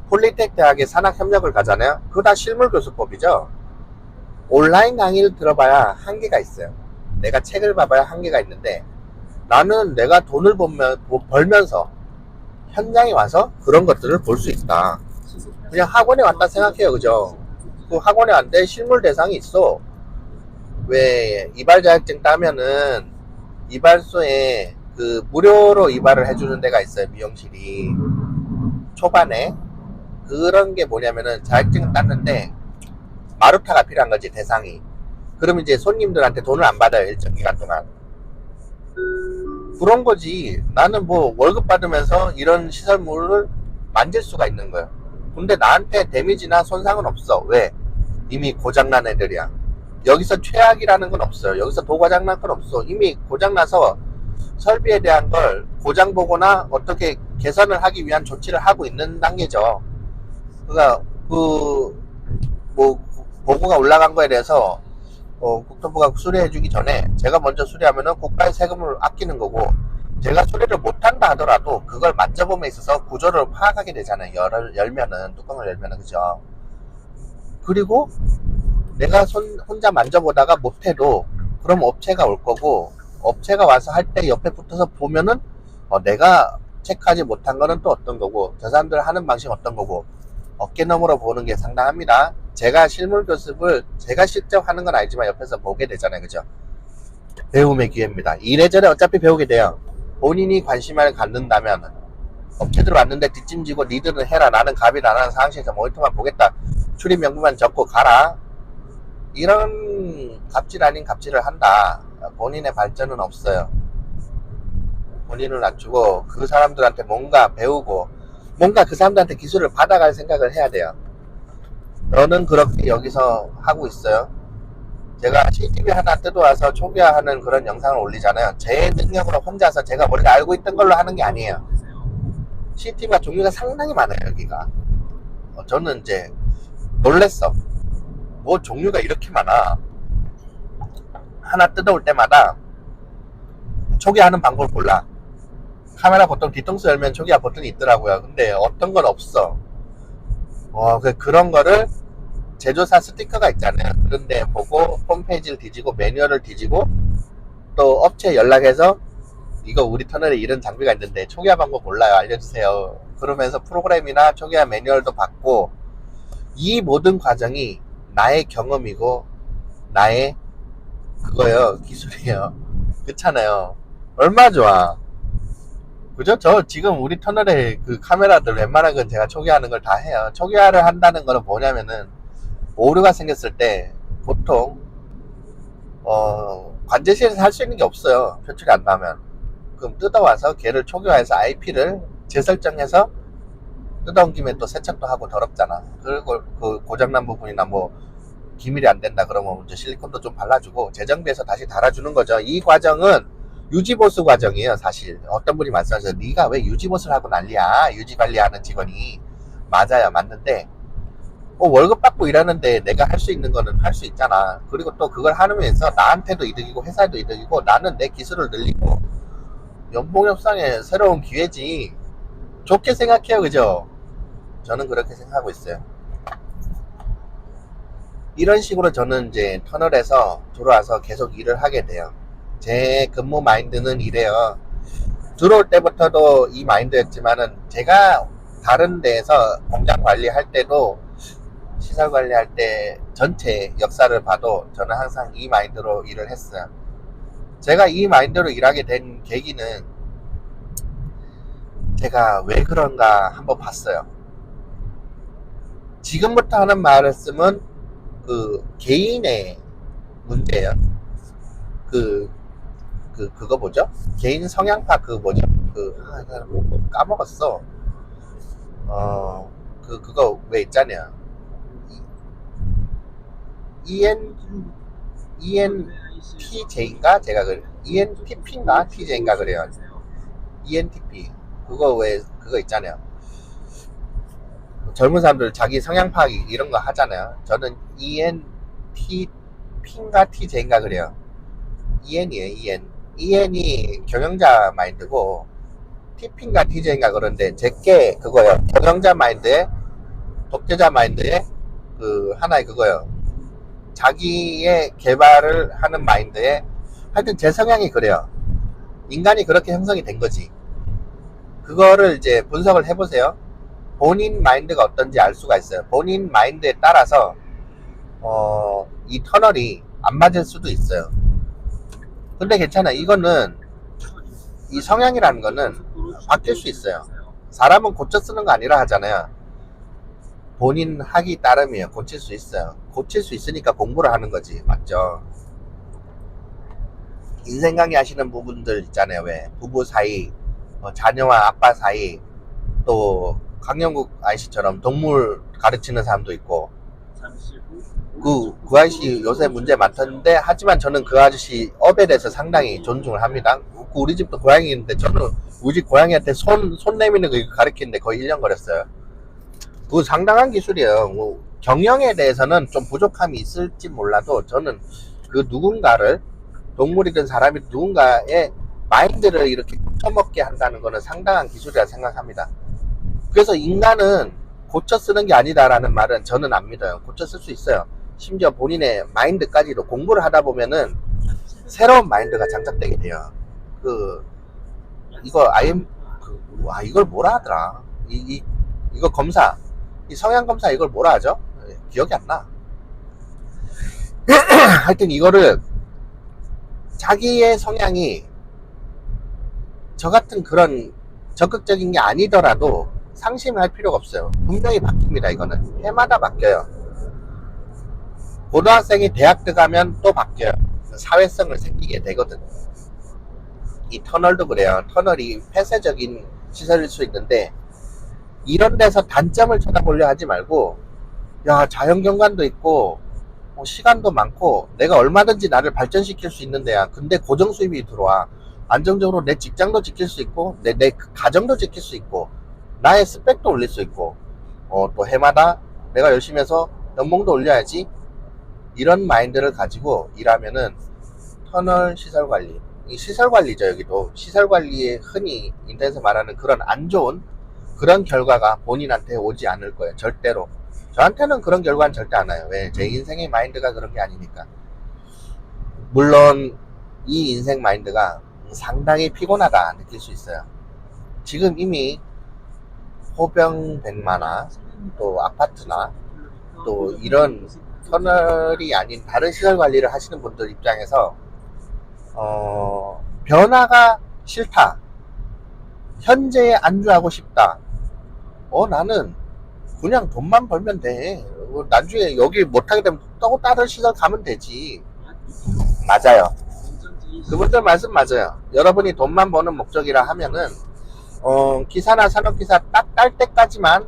Speaker 2: 폴리텍 대학의 산학협력을 가잖아요. 그거 다 실물교수법이죠. 온라인 강의를 들어봐야 한계가 있어요. 내가 책을 봐봐야 한계가 있는데 나는 내가 돈을 벌면서 현장에 와서 그런 것들을 볼 수 있다. 그냥 학원에 왔다 생각해요. 그죠? 그 학원에 왔는데 실물 대상이 있어. 왜 이발 자격증 따면은 이발소에 그 무료로 이발을 해주는 데가 있어요. 미용실이 초반에. 그런 게 뭐냐면은 자격증 땄는데 마루타가 필요한 거지, 대상이. 그러면 이제 손님들한테 돈을 안 받아요. 일정 기간 동안. 그런 거지. 나는 뭐 월급 받으면서 이런 시설물을 만질 수가 있는 거예요. 근데 나한테 데미지나 손상은 없어. 왜? 이미 고장난 애들이야. 여기서 최악이라는 건 없어요. 여기서 도고장난 건 없어. 이미 고장나서 설비에 대한 걸 고장 보거나 어떻게 개선을 하기 위한 조치를 하고 있는 단계죠. 그러니까 뭐 보고가 올라간 거에 대해서 국토부가 수리해주기 전에 제가 먼저 수리하면은 국가의 세금을 아끼는 거고, 제가 수리를 못한다 하더라도 그걸 만져봄에 있어서 구조를 파악하게 되잖아요. 뚜껑을 열면은. 그죠? 그리고 내가 혼자 만져보다가 못해도 그럼 업체가 올 거고, 업체가 와서 할 때 옆에 붙어서 보면은 내가 체크하지 못한 거는 또 어떤 거고, 저 사람들 하는 방식이 어떤 거고, 어깨너머로 보는 게 상당합니다. 제가 실물 교습을 제가 직접 하는 건 아니지만 옆에서 보게 되잖아요. 그죠? 배움의 기회입니다. 이래저래 어차피 배우게 돼요. 본인이 관심을 갖는다면 업체들 왔는데 뒷짐지고 니들은 해라. 나는 갑이다. 나는 상황실에서 모니터만 보겠다. 출입 명부만 적고 가라. 이런 갑질 아닌 갑질을 한다. 본인의 발전은 없어요. 본인을 낮추고 그 사람들한테 뭔가 배우고 뭔가 그 사람들한테 기술을 받아갈 생각을 해야 돼요. 너는 그렇게 여기서 하고 있어요. 제가 CCTV 하나 뜯어와서 초기화하는 그런 영상을 올리잖아요. 제 능력으로 혼자서 제가 원래 알고 있던 걸로 하는 게 아니에요. CCTV가 종류가 상당히 많아요. 여기가. 저는 이제 놀랬어. 뭐 종류가 이렇게 많아. 하나 뜯어올 때마다 초기화하는 방법을 몰라. 카메라 보통 뒤통수 열면 초기화 버튼이 있더라고요. 근데 어떤 건 없어. 그런 거를 제조사 스티커가 있잖아요. 그런데 보고 홈페이지를 뒤지고 매뉴얼을 뒤지고 또 업체에 연락해서 이거 우리 터널에 이런 장비가 있는데 초기화 방법 몰라요. 알려주세요. 그러면서 프로그램이나 초기화 매뉴얼도 받고, 이 모든 과정이 나의 경험이고 나의 그거예요. 기술이에요. 그렇잖아요. 얼마나 좋아. 그죠? 저 지금 우리 터널에 그 카메라들 웬만한 건 제가 초기화하는 걸 다 해요. 초기화를 한다는 거는 뭐냐면은 오류가 생겼을 때 보통 관제실에서 할 수 있는 게 없어요. 표출이 안 나면. 그럼 뜯어와서 걔를 초기화해서 IP를 재설정해서 뜯어온 김에 또 세척도 하고 더럽잖아. 그리고 그 고장난 부분이나 뭐 기밀이 안 된다 그러면 이제 실리콘도 좀 발라주고 재정비해서 다시 달아주는 거죠. 이 과정은 유지보수 과정이에요. 사실 어떤 분이 말씀하셔서 네가 왜 유지보수를 하고 난리야, 유지관리하는 직원이. 맞아요, 맞는데 월급 받고 일하는데 내가 할 수 있는 거는 할 수 있잖아. 그리고 또 그걸 하면서 나한테도 이득이고 회사에도 이득이고 나는 내 기술을 늘리고 연봉 협상에 새로운 기회지. 좋게 생각해요, 그죠? 저는 그렇게 생각하고 있어요. 이런 식으로 저는 이제 터널에서 들어와서 계속 일을 하게 돼요. 제 근무 마인드는 이래요. 들어올 때부터도 이 마인드였지만은 제가 다른 데에서 공장 관리할 때도 시설 관리할 때 전체 역사를 봐도 저는 항상 이 마인드로 일을 했어요. 제가 이 마인드로 일하게 된 계기는 제가 왜 그런가 한번 봤어요. 지금부터 하는 말씀은 그 개인의 문제예요. 그거 뭐죠? 개인 성향파 뭐죠? 까먹었어. 그거 왜 있잖아요. ENTJ인가? 제가 ENTP인가? TJ인가 그래요. ENTP. 그거 있잖아요. 젊은 사람들 자기 성향 파악 이런 거 하잖아요. 저는 ENTP인가 TJ인가 그래요. EN이에요, EN. EN이 경영자 마인드고, TP인가 TJ인가 그런데, 제게 그거요. 경영자 마인드에, 독재자 마인드에, 하나의 그거요. 자기의 개발을 하는 마인드에, 하여튼 제 성향이 그래요. 인간이 그렇게 형성이 된 거지. 그거를 이제 분석을 해보세요. 본인 마인드가 어떤지 알 수가 있어요. 본인 마인드에 따라서, 이 터널이 안 맞을 수도 있어요. 근데 괜찮아. 이거는 이 성향이라는 거는 바뀔 수 있어요. 사람은 고쳐 쓰는 거 아니라 하잖아요. 본인 학이 따름이에요. 고칠 수 있어요. 고칠 수 있으니까 공부를 하는 거지. 맞죠? 인생 강의 하시는 부분들 있잖아요. 왜 부부 사이, 자녀와 아빠 사이, 또 강영국 아저씨처럼 동물 가르치는 사람도 있고, 그 아저씨 요새 문제 많던데, 하지만 저는 그 아저씨 업에 대해서 상당히 존중을 합니다. 우리 집도 고양이 있는데 저는 우리 집 고양이한테 손 내미는 거 가르치는데 거의 1년 걸렸어요. 그거 상당한 기술이에요. 뭐 경영에 대해서는 좀 부족함이 있을지 몰라도 저는 그 누군가를, 동물이든 사람이든 누군가의 마인드를 이렇게 고쳐먹게 한다는 거는 상당한 기술이라 생각합니다. 그래서 인간은 고쳐 쓰는 게 아니다라는 말은 저는 안 믿어요. 고쳐 쓸 수 있어요. 심지어 본인의 마인드까지도 공부를 하다 보면은 새로운 마인드가 장착되게 돼요. 이걸 뭐라 하더라. 이거 검사, 이 성향 검사 이걸 뭐라 하죠? 기억이 안 나. 하여튼 이거를 자기의 성향이 저 같은 그런 적극적인 게 아니더라도 상심할 필요가 없어요. 분명히 바뀝니다. 이거는 해마다 바뀌어요. 고등학생이 대학 들어가면 또 바뀌어요. 사회성을 생기게 되거든. 이 터널도 그래요. 터널이 폐쇄적인 시설일 수 있는데 이런 데서 단점을 찾아보려 하지 말고, 야, 자연경관도 있고 시간도 많고 내가 얼마든지 나를 발전시킬 수 있는 데야. 근데 고정 수입이 들어와. 안정적으로 내 직장도 지킬 수 있고 내 가정도 지킬 수 있고 나의 스펙도 올릴 수 있고, 또 해마다 내가 열심히 해서 연봉도 올려야지. 이런 마인드를 가지고 일하면은 터널 시설관리, 이 시설관리죠. 여기도 시설관리에 흔히 인터넷에서 말하는 그런 안 좋은 그런 결과가 본인한테 오지 않을 거예요. 절대로. 저한테는 그런 결과는 절대 안 와요. 왜? 제 인생의 마인드가 그런 게 아니니까. 물론 이 인생 마인드가 상당히 피곤하다 느낄 수 있어요. 지금 이미 호병 백마나 또 아파트나 또 이런 터널이 아닌 다른 시설 관리를 하시는 분들 입장에서 변화가 싫다, 현재에 안주하고 싶다, 나는 그냥 돈만 벌면 돼, 나중에 여기 못하게 되면 또 다른 시설 가면 되지. 맞아요. 그분들 말씀 맞아요. 여러분이 돈만 버는 목적이라 하면은 기사나 산업기사 딱 딸 때까지만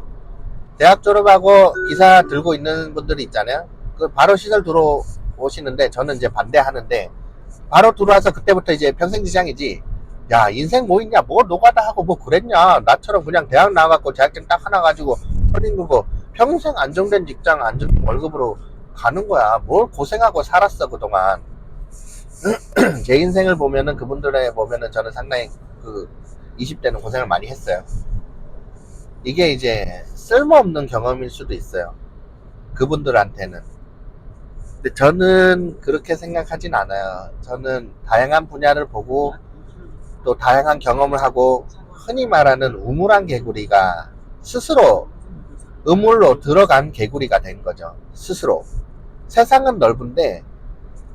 Speaker 2: 대학 졸업하고 기사 들고 있는 분들이 있잖아요. 그 바로 시설 들어오시는데 저는 이제 반대하는데, 바로 들어와서 그때부터 이제 평생지장이지. 야, 인생 뭐 있냐, 뭐 노가다 하고 뭐 그랬냐. 나처럼 그냥 대학 나와갖고 자격증 딱 하나 가지고 선임 그거 평생 안정된 직장 안정된 월급으로 가는 거야. 뭘 고생하고 살았어 그동안. 제 인생을 보면은 그분들의 보면은 저는 상당히 그 20대는 고생을 많이 했어요. 이게 이제 쓸모없는 경험일 수도 있어요. 그분들한테는. 근데 저는 그렇게 생각하진 않아요. 저는 다양한 분야를 보고 또 다양한 경험을 하고 흔히 말하는 우물안 개구리가 스스로 우물로 들어간 개구리가 된 거죠. 스스로. 세상은 넓은데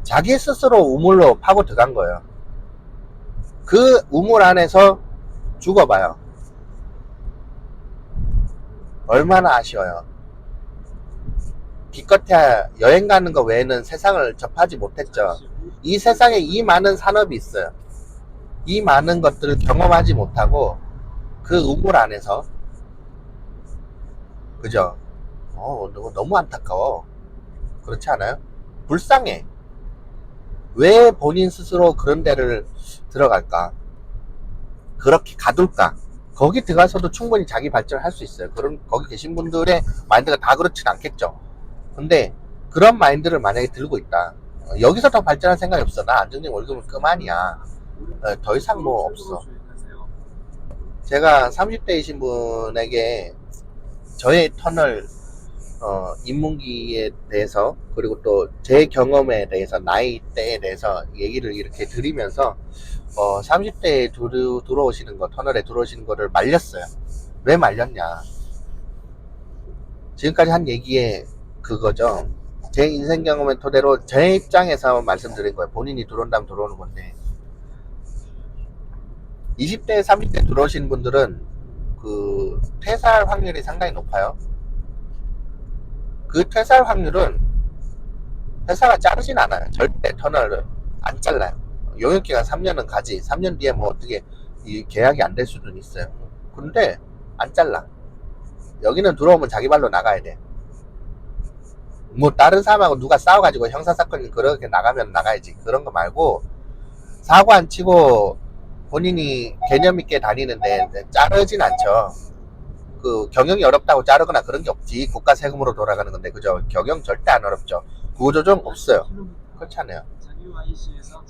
Speaker 2: 자기 스스로 우물로 파고 들어간 거예요. 그 우물 안에서 죽어봐요. 얼마나 아쉬워요. 기껏해야 여행 가는 거 외에는 세상을 접하지 못했죠. 이 세상에 이 많은 산업이 있어요. 이 많은 것들을 경험하지 못하고 그 우물 안에서, 그죠? 너무 안타까워. 그렇지 않아요? 불쌍해. 왜 본인 스스로 그런 데를 들어갈까? 그렇게 가둘까? 거기 들어가서도 충분히 자기 발전을 할 수 있어요. 그런 거기 계신 분들의 마인드가 다 그렇진 않겠죠. 근데 그런 마인드를 만약에 들고 있다. 여기서 더 발전할 생각이 없어. 나 안정된 월급은 그만이야. 더 이상 뭐 없어. 제가 30대이신 분에게 저의 터널 입문기에 대해서 그리고 또 제 경험에 대해서 나이대에 대해서 얘기를 이렇게 드리면서 30대에 들어오시는 거, 터널에 들어오시는 거를 말렸어요. 왜 말렸냐? 지금까지 한 얘기에 그거죠. 제 인생 경험의 토대로 제 입장에서 말씀드린 거예요. 본인이 들어온다면 들어오는 건데 20대, 30대 들어오신 분들은 그 퇴사할 확률이 상당히 높아요. 그 퇴사할 확률은 회사가 자르진 않아요. 절대 터널을 안 잘라요. 용역기간 3년은 가지. 3년 뒤에 뭐 어떻게 이 계약이 안 될 수도 있어요. 근데 안 잘라. 여기는 들어오면 자기 발로 나가야 돼. 뭐 다른 사람하고 누가 싸워가지고 형사사건이 그렇게 나가면 나가야지. 그런 거 말고 사고 안 치고 본인이 개념 있게 다니는데 자르진 않죠. 그 경영이 어렵다고 자르거나 그런 게 없지. 국가 세금으로 돌아가는 건데, 그죠? 경영 절대 안 어렵죠. 구조조정 없어요. 그렇지 않아요.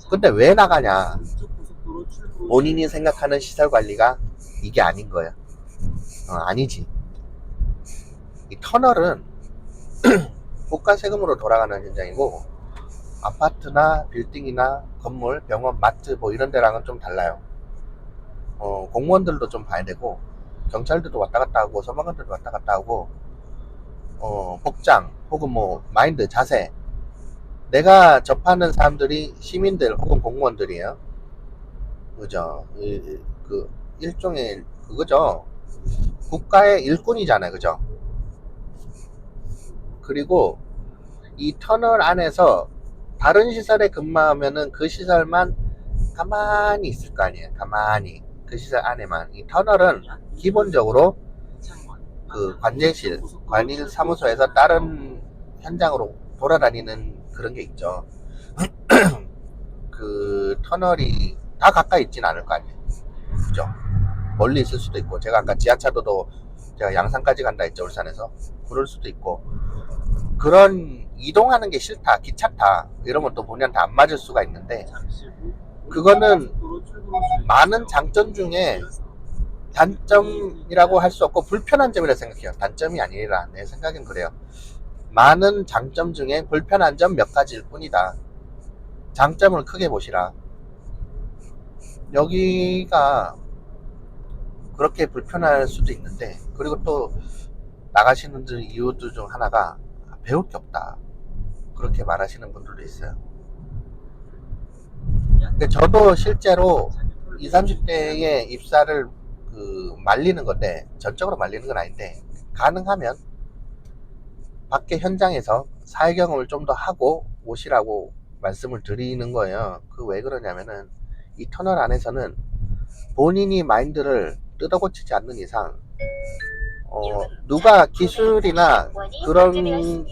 Speaker 2: 근데 왜 나가냐? 본인이 생각하는 시설 관리가 이게 아닌 거예요. 아니지. 이 터널은 국가 세금으로 돌아가는 현장이고 아파트나 빌딩이나 건물, 병원, 마트 뭐 이런 데랑은 좀 달라요. 공무원들도 좀 봐야 되고 경찰들도 왔다 갔다 하고 소방관들도 왔다 갔다 하고 복장 혹은 뭐 마인드, 자세, 내가 접하는 사람들이 시민들 혹은 공무원들이에요. 그죠? 그 일종의 그거죠. 국가의 일꾼이잖아요. 그죠? 그리고 이 터널 안에서 다른 시설에 근무하면은 그 시설만 가만히 있을 거 아니에요. 가만히 그 시설 안에만. 이 터널은 기본적으로 그 관제실, 관일 사무소에서 다른 현장으로 돌아다니는 그런 게 있죠. 그 터널이 다 가까이 있진 않을 거 아니에요. 그죠? 멀리 있을 수도 있고, 제가 아까 지하차도도 제가 양산까지 간다 했죠, 울산에서. 그럴 수도 있고, 그런 이동하는 게 싫다, 귀찮다 이러면 또 본인한테 안 맞을 수가 있는데, 그거는 많은 장점 중에 단점이라고 할 수 없고 불편한 점이라 생각해요. 단점이 아니라 내 생각엔 그래요. 많은 장점 중에 불편한 점 몇 가지일 뿐이다. 장점을 크게 보시라. 여기가 그렇게 불편할 수도 있는데, 그리고 또 나가시는 이유들 중 하나가 배울 게 없다, 그렇게 말하시는 분들도 있어요. 근데 저도 실제로 20, 30대에 입사를 말리는 건데, 전적으로 말리는 건 아닌데, 가능하면 밖에 현장에서 사회 경험을 좀 더 하고 오시라고 말씀을 드리는 거예요. 그 왜 그러냐면은 이 터널 안에서는 본인이 마인드를 뜯어고치지 않는 이상 누가 기술이나 그런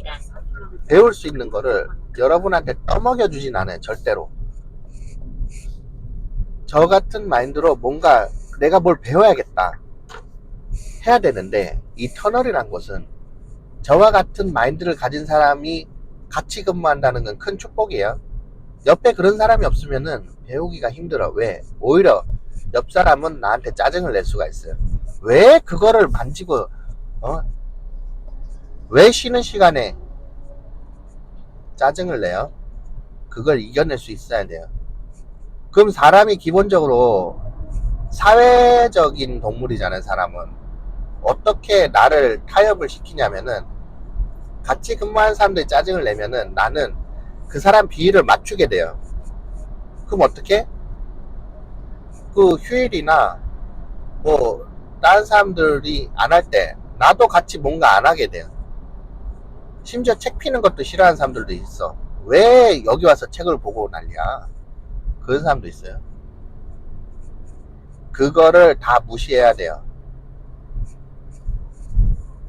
Speaker 2: 배울 수 있는 거를 여러분한테 떠먹여 주진 않아요. 절대로. 저 같은 마인드로 뭔가 내가 뭘 배워야겠다 해야 되는데, 이 터널이란 것은 저와 같은 마인드를 가진 사람이 같이 근무한다는 건 큰 축복이에요. 옆에 그런 사람이 없으면은 배우기가 힘들어. 왜? 오히려 옆 사람은 나한테 짜증을 낼 수가 있어요. 왜 그거를 만지고, 왜 쉬는 시간에 짜증을 내요? 그걸 이겨낼 수 있어야 돼요. 그럼 사람이 기본적으로 사회적인 동물이잖아요. 사람은 어떻게 나를 타협을 시키냐면은, 같이 근무하는 사람들이 짜증을 내면은 나는 그 사람 비위를 맞추게 돼요. 그럼 어떻게? 그 휴일이나 뭐 다른 사람들이 안 할 때 나도 같이 뭔가 안 하게 돼요. 심지어 책 피는 것도 싫어하는 사람들도 있어. 왜 여기 와서 책을 보고 난리야? 그런 사람도 있어요. 그거를 다 무시해야 돼요.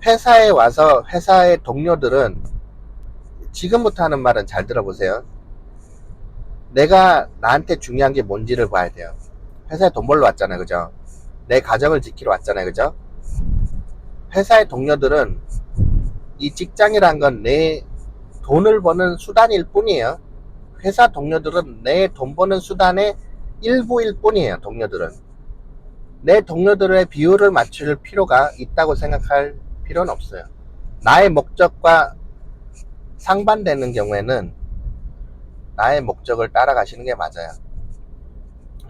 Speaker 2: 회사에 와서 회사의 동료들은, 지금부터 하는 말은 잘 들어보세요. 내가 나한테 중요한 게 뭔지를 봐야 돼요. 회사에 돈 벌러 왔잖아요. 그죠? 내 가정을 지키러 왔잖아요. 그죠? 회사의 동료들은 이 직장이란 건 내 돈을 버는 수단일 뿐이에요. 회사 동료들은 내 돈 버는 수단의 일부일 뿐이에요. 동료들은. 내 동료들의 비율을 맞출 필요가 있다고 생각할 필요는 없어요. 나의 목적과 상반되는 경우에는 나의 목적을 따라가시는 게 맞아요.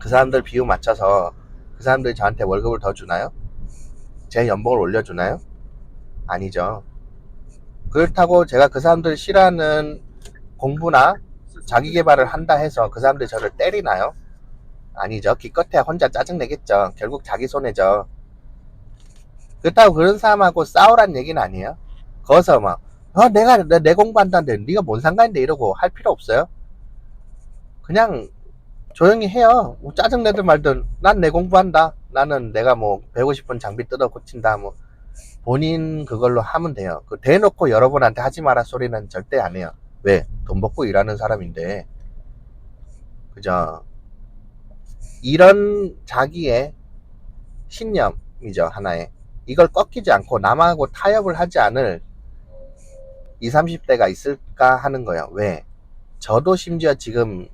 Speaker 2: 그 사람들 비유 맞춰서 그 사람들이 저한테 월급을 더 주나요? 제 연봉을 올려주나요? 아니죠. 그렇다고 제가 그 사람들 싫어하는 공부나 자기 개발을 한다 해서 그 사람들이 저를 때리나요? 아니죠. 기껏해야 혼자 짜증내겠죠. 결국 자기 손해죠. 그렇다고 그런 사람하고 싸우란 얘기는 아니에요. 거기서 막 내가 내 공부한다는데 네가 뭔 상관인데 이러고 할 필요 없어요. 그냥 조용히 해요. 뭐 짜증내든 말든 난 내 공부한다. 나는 내가 뭐 배우고 싶은 장비 뜯어 고친다. 뭐 본인 그걸로 하면 돼요. 그 대놓고 여러분한테 하지 마라 소리는 절대 안 해요. 왜? 돈 받고 일하는 사람인데. 그죠? 이런 자기의 신념이죠. 하나의. 이걸 꺾이지 않고 남하고 타협을 하지 않을 20, 30대가 있을까 하는 거예요. 왜? 저도 심지어 지금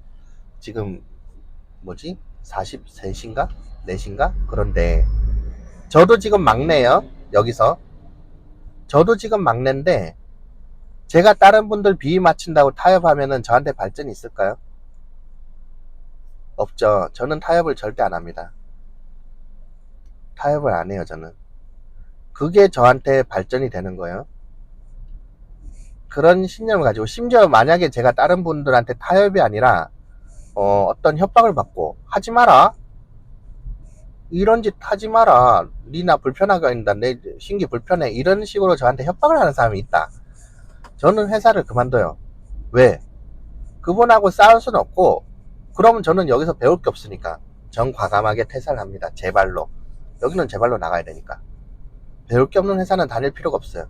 Speaker 2: 뭐지? 43인가? 4인가? 그런데 저도 지금 막내예요. 여기서 저도 지금 막내인데, 제가 다른 분들 비위 맞춘다고 타협하면은 저한테 발전이 있을까요? 없죠. 저는 타협을 절대 안 합니다. 타협을 안 해요. 저는. 그게 저한테 발전이 되는 거예요. 그런 신념을 가지고, 심지어 만약에 제가 다른 분들한테 타협이 아니라 어떤 협박을 받고 하지 마라, 이런 짓 하지 마라, 니나 불편하게 한다, 내 신기 불편해, 이런 식으로 저한테 협박을 하는 사람이 있다, 저는 회사를 그만둬요. 왜? 그분하고 싸울 수는 없고, 그러면 저는 여기서 배울 게 없으니까 전 과감하게 퇴사를 합니다. 제 발로. 여기는 제 발로 나가야 되니까. 배울 게 없는 회사는 다닐 필요가 없어요.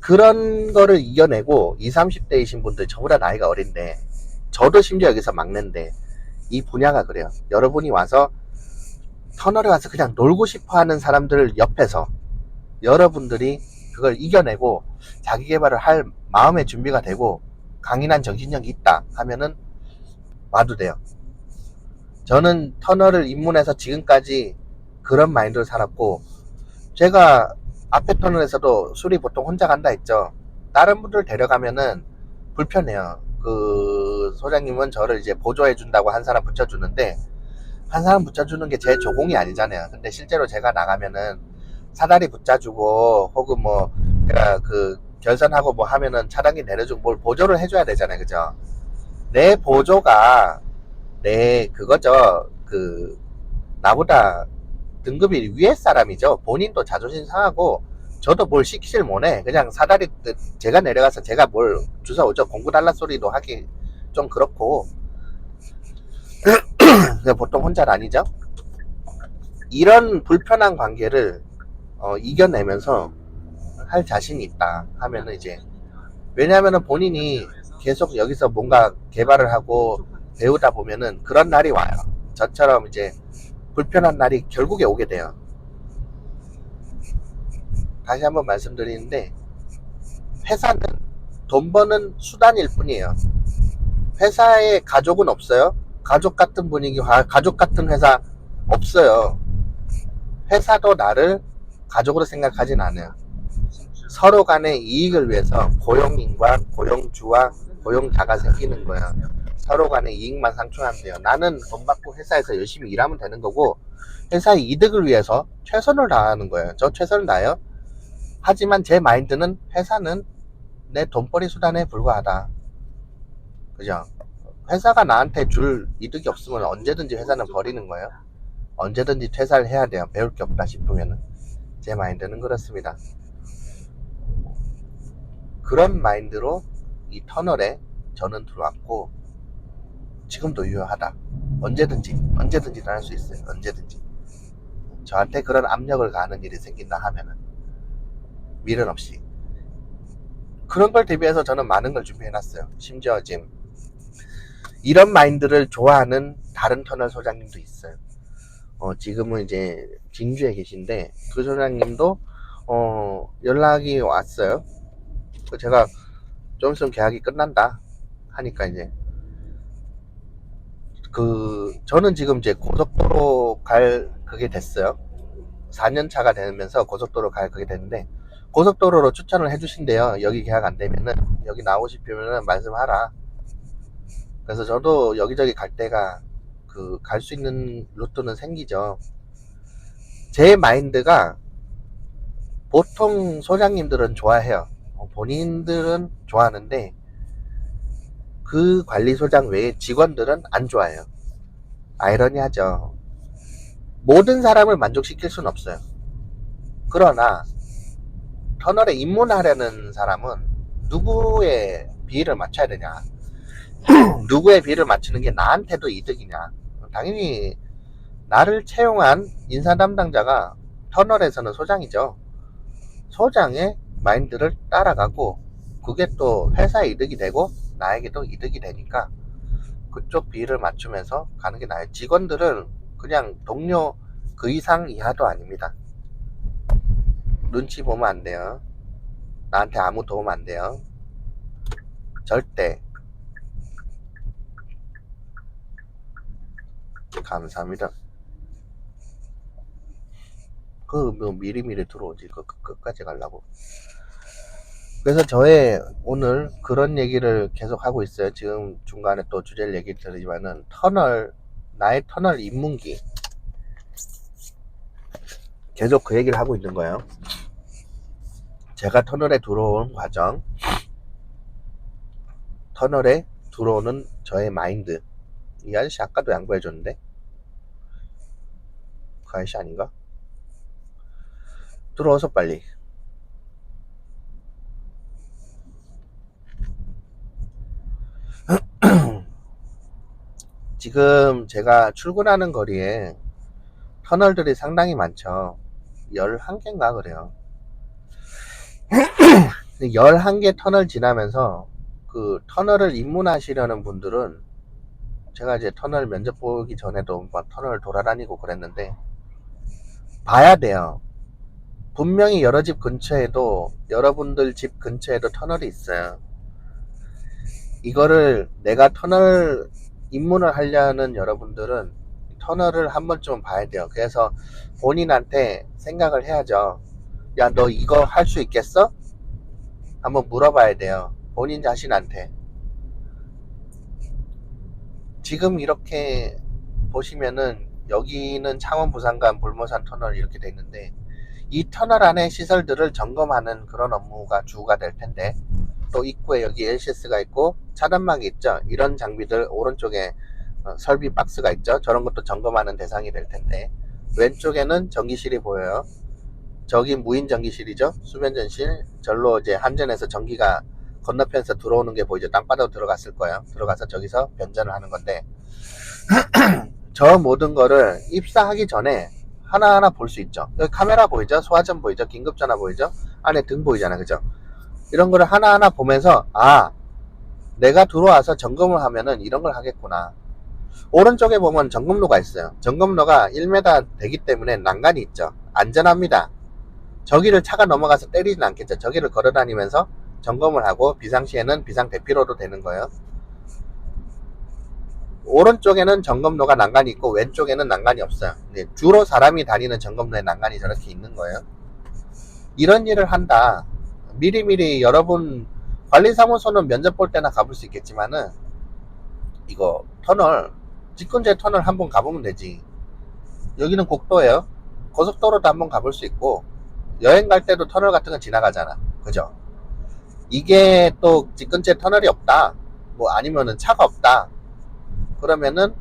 Speaker 2: 그런 거를 이겨내고 20, 30대이신 분들, 저보다 나이가 어린데, 저도 심지어 여기서 막내인데, 이 분야가 그래요. 여러분이 와서 터널에 와서 그냥 놀고 싶어 하는 사람들 옆에서 여러분들이 그걸 이겨내고 자기 개발을 할 마음의 준비가 되고 강인한 정신력이 있다 하면은 와도 돼요. 저는 터널을 입문해서 지금까지 그런 마인드로 살았고, 제가 앞에 터널에서도 술이 보통 혼자 간다 했죠. 다른 분들 데려가면은 불편해요. 그 소장님은 저를 이제 보조해 준다고 한 사람 붙여주는데, 한 사람 붙여주는 게 제 조공이 아니잖아요. 근데 실제로 제가 나가면은 사다리 붙여주고, 혹은 뭐 제가 그 결선하고 뭐 하면은 차량기 내려주고 뭘 보조를 해줘야 되잖아요. 그죠? 내 보조가 내 그거죠. 그 나보다 등급이 위에 사람이죠. 본인도 자존심 상하고 저도 뭘 시키질 못해. 그냥 사다리 제가 내려가서 제가 뭘 주워오죠. 공구 달라 소리도 하기 좀 그렇고. 보통 혼자 다니죠. 이런 불편한 관계를 이겨내면서 할 자신이 있다 하면은 이제, 왜냐하면은 본인이 계속 여기서 뭔가 개발을 하고 배우다 보면은 그런 날이 와요. 저처럼 이제 불편한 날이 결국에 오게 돼요. 다시 한번 말씀드리는데, 회사는 돈 버는 수단일 뿐이에요. 회사에 가족은 없어요. 가족 같은 분위기, 가족 같은 회사 없어요. 회사도 나를 가족으로 생각하진 않아요. 서로 간의 이익을 위해서 고용인과 고용주와 고용자가 생기는 거예요. 서로 간의 이익만 상충하면 돼요. 나는 돈 받고 회사에서 열심히 일하면 되는 거고, 회사의 이득을 위해서 최선을 다하는 거예요. 저 최선을 다해요. 하지만 제 마인드는 회사는 내 돈벌이 수단에 불과하다. 그죠? 회사가 나한테 줄 이득이 없으면 언제든지 회사는 버리는 거예요. 언제든지 퇴사를 해야 돼요. 배울 게 없다 싶으면은. 제 마인드는 그렇습니다. 그런 마인드로 이 터널에 저는 들어왔고, 지금도 유효하다. 언제든지 할 수 있어요. 언제든지. 저한테 그런 압력을 가하는 일이 생긴다 하면은 미련 없이. 그런 걸 대비해서 저는 많은 걸 준비해놨어요. 심지어 지금 이런 마인드를 좋아하는 다른 터널 소장님도 있어요. 지금은 이제 진주에 계신데, 그 소장님도 연락이 왔어요. 제가 좀 있으면 계약이 끝난다 하니까 이제 저는 지금 이제 고속도로 갈 그게 됐어요. 4년 차가 되면서 고속도로 갈 그게 됐는데, 고속도로로 추천을 해주신대요. 여기 계약 안 되면은, 여기 나오고 싶으면은 말씀하라. 그래서 저도 여기저기 갈 때가 갈 수 있는 루트는 생기죠. 제 마인드가 보통 소장님들은 좋아해요. 본인들은 좋아하는데 그 관리소장 외에 직원들은 안 좋아해요. 아이러니하죠. 모든 사람을 만족시킬 수는 없어요. 그러나 터널에 입문하려는 사람은 누구의 비위를 맞춰야 되냐, 누구의 비위를 맞추는 게 나한테도 이득이냐. 당연히 나를 채용한 인사 담당자가 터널에서는 소장이죠. 소장의 마인드를 따라가고, 그게 또 회사에 이득이 되고 나에게도 이득이 되니까 그쪽 비율을 맞추면서 가는 게 나아요. 직원들은 그냥 동료 그 이상 이하도 아닙니다. 눈치 보면 안 돼요. 나한테 아무 도움 안 돼요. 절대. 감사합니다. 뭐 미리미리 들어오지. 끝까지 가려고. 그래서 저의 오늘 그런 얘기를 계속 하고 있어요. 지금 중간에 또 주제를 얘기 드리지만은, 나의 터널 입문기. 계속 그 얘기를 하고 있는 거예요. 제가 터널에 들어온 과정, 터널에 들어오는 저의 마인드. 이 아저씨 아까도 양보해줬는데? 그 아저씨 아닌가? 들어와서 빨리. 지금 제가 출근하는 거리에 터널들이 상당히 많죠. 11개인가 그래요. 11개 터널 지나면서 그 터널을 입문하시려는 분들은, 제가 이제 터널 면접 보기 전에도 막 터널 돌아다니고 그랬는데, 봐야 돼요. 분명히 여러 집 근처에도, 여러분들 집 근처에도 터널이 있어요. 이거를 내가 터널 입문을 하려는 여러분들은 터널을 한 번쯤은 봐야 돼요. 그래서 본인한테 생각을 해야죠. 야, 너 이거 할 수 있겠어? 한번 물어봐야 돼요. 본인 자신한테. 지금 이렇게 보시면은 여기는 창원 부산간 불모산 터널 이렇게 돼 있는데, 이 터널 안에 시설들을 점검하는 그런 업무가 주가 될 텐데, 또 입구에 여기 LCS가 있고 차단막이 있죠. 이런 장비들 오른쪽에 설비 박스가 있죠. 저런 것도 점검하는 대상이 될 텐데, 왼쪽에는 전기실이 보여요. 저기 무인 전기실이죠. 수변전실. 절로 이제 한전에서 전기가 건너편에서 들어오는 게 보이죠. 땅바닥으로 들어갔을 거예요. 들어가서 저기서 변전을 하는 건데, 저 모든 거를 입사하기 전에 하나하나 볼 수 있죠. 여기 카메라 보이죠? 소화전 보이죠? 긴급전화 보이죠? 안에 등 보이잖아요. 그죠? 이런 거를 하나하나 보면서, 아, 내가 들어와서 점검을 하면은 이런 걸 하겠구나. 오른쪽에 보면 점검로가 있어요. 점검로가 1m 되기 때문에 난간이 있죠. 안전합니다. 저기를 차가 넘어가서 때리진 않겠죠. 저기를 걸어 다니면서 점검을 하고 비상시에는 비상 대피로도 되는 거예요. 오른쪽에는 점검로가 난간이 있고 왼쪽에는 난간이 없어요. 주로 사람이 다니는 점검로에 난간이 저렇게 있는 거예요. 이런 일을 한다. 미리미리 여러분 관리사무소는 면접 볼 때나 가볼 수 있겠지만은 이거 터널 직근제 터널 한번 가보면 되지. 여기는 국도예요. 고속도로도 한번 가볼 수 있고 여행 갈 때도 터널 같은 거 지나가잖아. 그죠? 이게 또 직근제 터널이 없다. 뭐 아니면은 차가 없다. 그러면은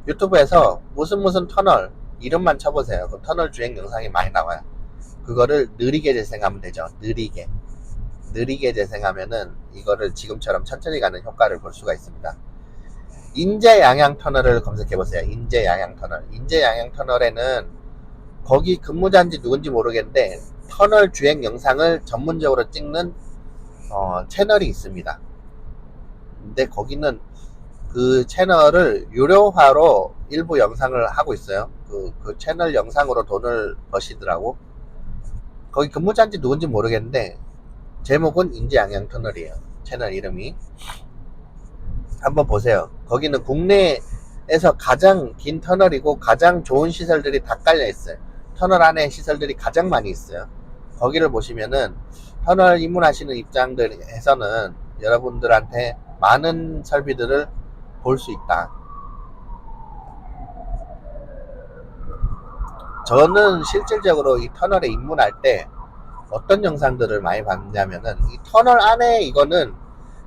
Speaker 2: 유튜브에서 무슨 터널 이름만 쳐보세요. 그 터널 주행 영상이 많이 나와요. 그거를 느리게 재생하면 되죠. 느리게 재생하면은 이거를 지금처럼 천천히 가는 효과를 볼 수가 있습니다. 인제양양터널을 검색해보세요. 인제양양터널. 인제양양터널에는 거기 근무자인지 누군지 모르겠는데 터널 주행 영상을 전문적으로 찍는 채널이 있습니다. 근데 거기는 그 채널을 유료화로 일부 영상을 하고 있어요. 그 채널 영상으로 돈을 버시더라고. 거기 근무자인지 누군지 모르겠는데 제목은 인제양양터널이에요. 채널 이름이. 한번 보세요. 거기는 국내에서 가장 긴 터널이고 가장 좋은 시설들이 다 깔려 있어요. 터널 안에 시설들이 가장 많이 있어요. 거기를 보시면은 터널 입문하시는 입장들에서는 여러분들한테 많은 설비들을 볼 수 있다. 저는 실질적으로 이 터널에 입문할 때 어떤 영상들을 많이 봤냐면은 이 터널 안에 이거는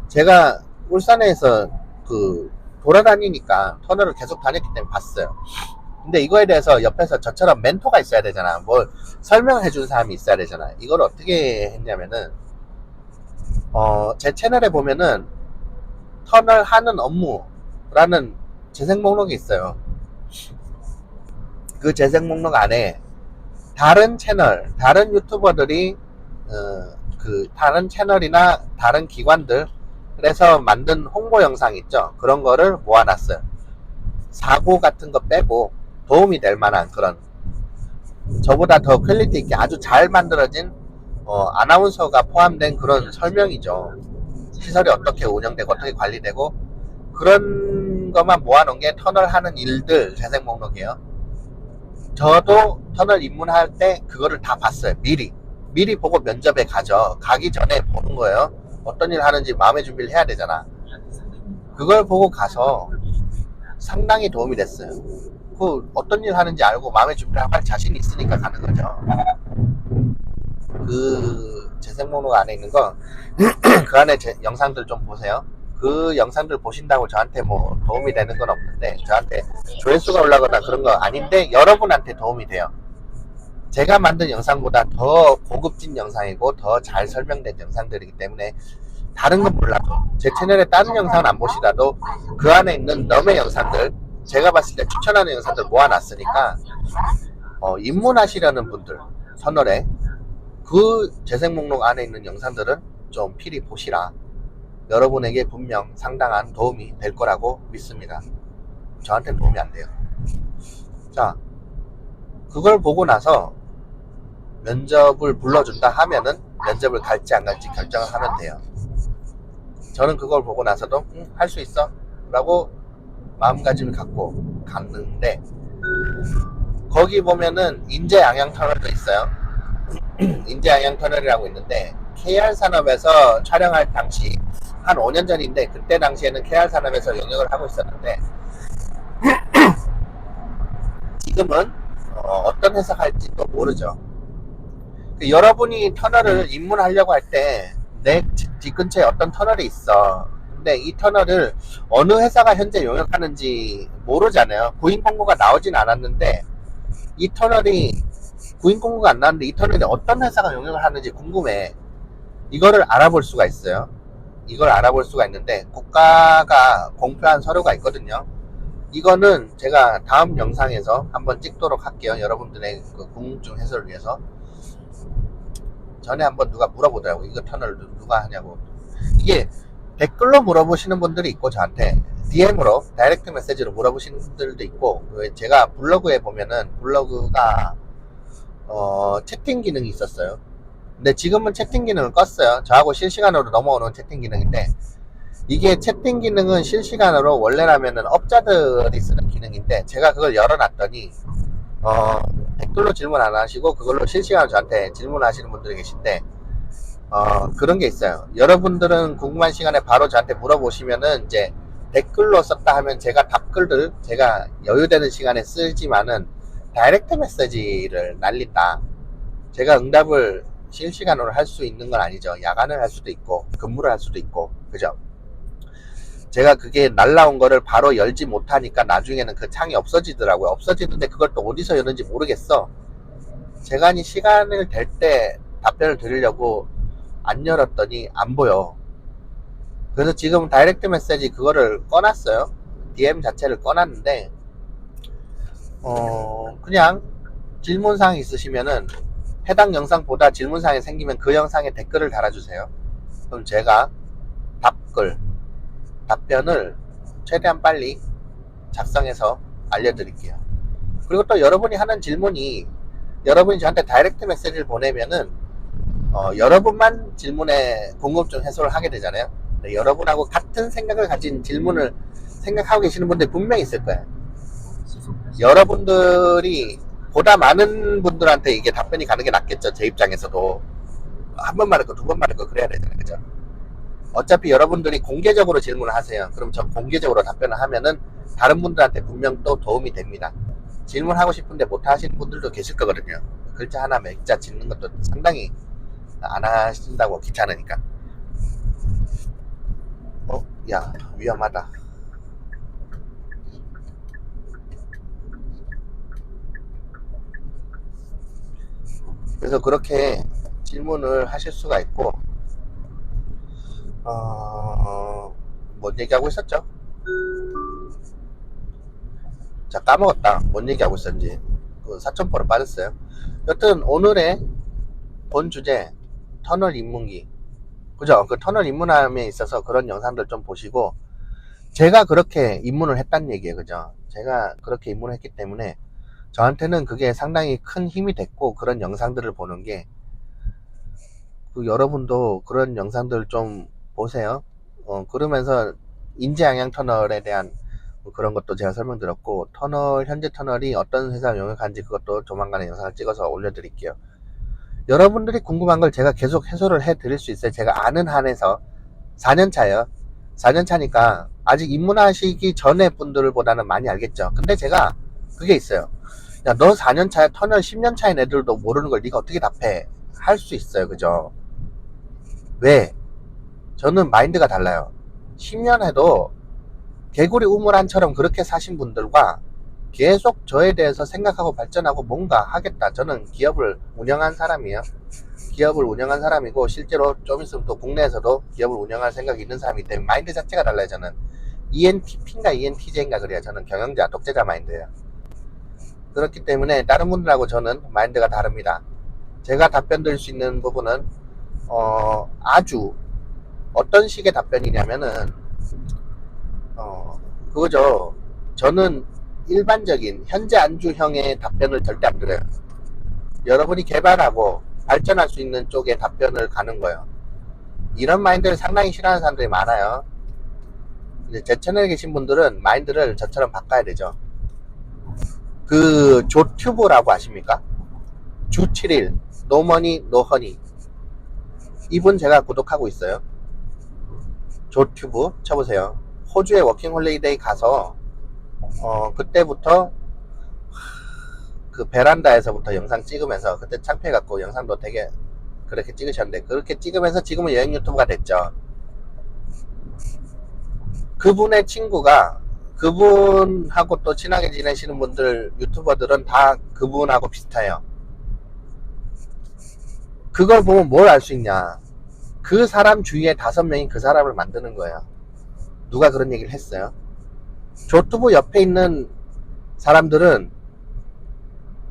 Speaker 2: 제가 울산에서 돌아다니니까 터널을 계속 다녔기 때문에 봤어요. 근데 이거에 대해서 옆에서 저처럼 멘토가 있어야 되잖아. 뭘 설명해 준 사람이 있어야 되잖아. 이걸 어떻게 했냐면은 제 채널에 보면은 터널 하는 업무라는 재생 목록이 있어요. 그 재생 목록 안에 다른 채널, 다른 유튜버들이 다른 채널이나 다른 기관들 그래서 만든 홍보 영상 있죠. 그런 거를 모아놨어요. 사고 같은 거 빼고 도움이 될 만한 그런 저보다 더 퀄리티 있게 아주 잘 만들어진 아나운서가 포함된 그런 설명이죠. 시설이 어떻게 운영되고 어떻게 관리되고 그런 것만 모아놓은 게 터널 하는 일들 재생 목록이에요. 저도 터널 입문할 때 그거를 다 봤어요. 미리 보고 면접에 가죠. 가기 전에 보는 거예요. 어떤 일 하는지 마음의 준비를 해야 되잖아. 그걸 보고 가서 상당히 도움이 됐어요. 어떤 일 하는지 알고 마음의 준비를 할 자신이 있으니까 가는 거죠. 그 재생 목록 안에 있는 거 그 안에 영상들 좀 보세요. 그 영상들 보신다고 저한테 뭐 도움이 되는 건 없는데 저한테 조회수가 올라가거나 그런 거 아닌데 여러분한테 도움이 돼요. 제가 만든 영상보다 더 고급진 영상이고 더 잘 설명된 영상들이기 때문에 다른 건 몰라도 제 채널에 다른 영상은 안 보시더라도 그 안에 있는 너의 영상들 제가 봤을 때 추천하는 영상들 모아놨으니까 입문하시려는 분들 터널에 그 재생 목록 안에 있는 영상들은 좀 필히 보시라. 여러분에게 분명 상당한 도움이 될 거라고 믿습니다. 저한테는 도움이 안 돼요. 자, 그걸 보고 나서 면접을 불러준다 하면은 면접을 갈지 안 갈지 결정을 하면 돼요. 저는 그걸 보고 나서도 할 수 있어 라고 마음가짐을 갖고 갔는데 거기 보면은 인제양양터널도 있어요. 인제양양터널이라고 있는데 KR산업에서 촬영할 당시 한 5년 전인데 그때 당시에는 KR산업에서 영역을 하고 있었는데 지금은 어떤 해석할지 또 모르죠. 여러분이 터널을 입문하려고 할 때 내 집 근처에 어떤 터널이 있어. 근데 이 터널을 어느 회사가 현재 용역하는지 모르잖아요. 구인 공고가 나오진 않았는데 이 터널이 구인 공고가 안 나왔는데 이 터널이 어떤 회사가 용역을 하는지 궁금해. 이거를 알아볼 수가 있어요. 이걸 알아볼 수가 있는데 국가가 공표한 서류가 있거든요. 이거는 제가 다음 영상에서 한번 찍도록 할게요. 여러분들의 그 궁금증 해소를 위해서. 전에 한번 누가 물어보더라고. 이거 터널 누가 하냐고. 이게 댓글로 물어보시는 분들이 있고 저한테 DM으로 다이렉트 메시지로 물어보시는 분들도 있고, 제가 블로그에 보면은 블로그가 채팅 기능이 있었어요. 근데 지금은 채팅 기능을 껐어요. 저하고 실시간으로 넘어오는 채팅 기능인데, 이게 채팅 기능은 실시간으로 원래라면은 업자들이 쓰는 기능인데, 제가 그걸 열어놨더니 댓글로 질문 안 하시고 그걸로 실시간으로 저한테 질문하시는 분들이 계신데, 그런 게 있어요. 여러분들은 궁금한 시간에 바로 저한테 물어보시면은 이제 댓글로 썼다 하면 제가 답글을 제가 여유되는 시간에 쓰지만은 다이렉트 메시지를 날린다. 제가 응답을 실시간으로 할 수 있는 건 아니죠. 야간을 할 수도 있고 근무를 할 수도 있고, 그죠? 제가 그게 날라온 거를 바로 열지 못하니까 나중에는 그 창이 없어지더라고요. 없어지는데 그걸 또 어디서 여는지 모르겠어. 제가 시간을 될 때 답변을 드리려고 안 열었더니 안 보여. 그래서 지금 다이렉트 메시지 그거를 꺼놨어요. DM 자체를 꺼놨는데, 그냥 질문사항 있으시면은 해당 영상보다 질문사항이 생기면 그 영상에 댓글을 달아주세요. 그럼 제가 답변을 최대한 빨리 작성해서 알려드릴게요. 그리고 또 여러분이 하는 질문이, 여러분이 저한테 다이렉트 메시지를 보내면은 여러분만 질문에 궁금증 해소를 하게 되잖아요. 여러분하고 같은 생각을 가진 질문을 생각하고 계시는 분들이 분명히 있을 거예요. 여러분들이 보다 많은 분들한테 이게 답변이 가는 게 낫겠죠. 제 입장에서도 한 번 말했고 두 번 말했고 그래야 되잖아요. 그죠? 어차피 여러분들이 공개적으로 질문을 하세요. 그럼 저 공개적으로 답변을 하면은 다른 분들한테 분명 또 도움이 됩니다. 질문하고 싶은데 못 하시는 분들도 계실 거거든요. 글자 하나 몇 자 짓는 것도 상당히 안 하신다고, 귀찮으니까. 야, 위험하다. 그래서 그렇게 질문을 하실 수가 있고, 뭔 얘기하고 있었죠? 자, 까먹었다. 뭔 얘기하고 있었는지. 그 사천포로 빠졌어요. 여튼 오늘의 본 주제, 터널 입문기. 그죠? 그 터널 입문함에 있어서 그런 영상들 좀 보시고, 제가 그렇게 입문을 했단 얘기예요. 그죠? 제가 그렇게 입문을 했기 때문에 저한테는 그게 상당히 큰 힘이 됐고, 그런 영상들을 보는 게, 여러분도 그런 영상들 좀 보세요. 그러면서 인제양양 터널에 대한 그런 것도 제가 설명드렸고, 현재 터널이 어떤 회사를 영역하는지 그것도 조만간에 영상을 찍어서 올려드릴게요. 여러분들이 궁금한 걸 제가 계속 해소를 해드릴 수 있어요. 제가 아는 한에서. 4년차예요. 4년차니까 아직 입문하시기 전에 분들보다는 많이 알겠죠. 근데 제가 그게 있어요. 야, 너 4년차야, 터널 10년차인 애들도 모르는 걸 네가 어떻게 답해? 할 수 있어요. 그죠? 왜? 저는 마인드가 달라요. 10년 해도 개구리 우물안처럼 그렇게 사신 분들과 계속 저에 대해서 생각하고 발전하고 뭔가 하겠다. 저는 기업을 운영한 사람이에요. 기업을 운영한 사람이고, 실제로 좀 있으면 또 국내에서도 기업을 운영할 생각이 있는 사람이기 때문에 마인드 자체가 달라요. 저는 ENTP인가 ENTJ인가 그래요. 저는 경영자, 독재자 마인드예요. 그렇기 때문에 다른 분들하고 저는 마인드가 다릅니다. 제가 답변 드릴 수 있는 부분은 아주 어떤 식의 답변이냐면은 그거죠. 저는 일반적인 현재 안주형의 답변을 절대 안 드려요. 여러분이 개발하고 발전할 수 있는 쪽에 답변을 가는 거예요. 이런 마인드를 상당히 싫어하는 사람들이 많아요. 이제 제 채널에 계신 분들은 마인드를 저처럼 바꿔야 되죠. 그 조튜브라고 아십니까? 주 7일 노머니 노허니, 이분 제가 구독하고 있어요. 조튜브 쳐보세요. 호주에 워킹홀리데이 가서 그때부터 그 베란다에서부터 영상 찍으면서, 그때 창피해갖고 영상도 되게 그렇게 찍으셨는데, 그렇게 찍으면서 지금은 여행 유튜브가 됐죠. 그분의 친구가, 그분하고 또 친하게 지내시는 분들, 유튜버들은 다 그분하고 비슷해요. 그걸 보면 뭘 알 수 있냐? 그 사람 주위에 5명이 그 사람을 만드는 거예요. 누가 그런 얘기를 했어요? 조튜브 옆에 있는 사람들은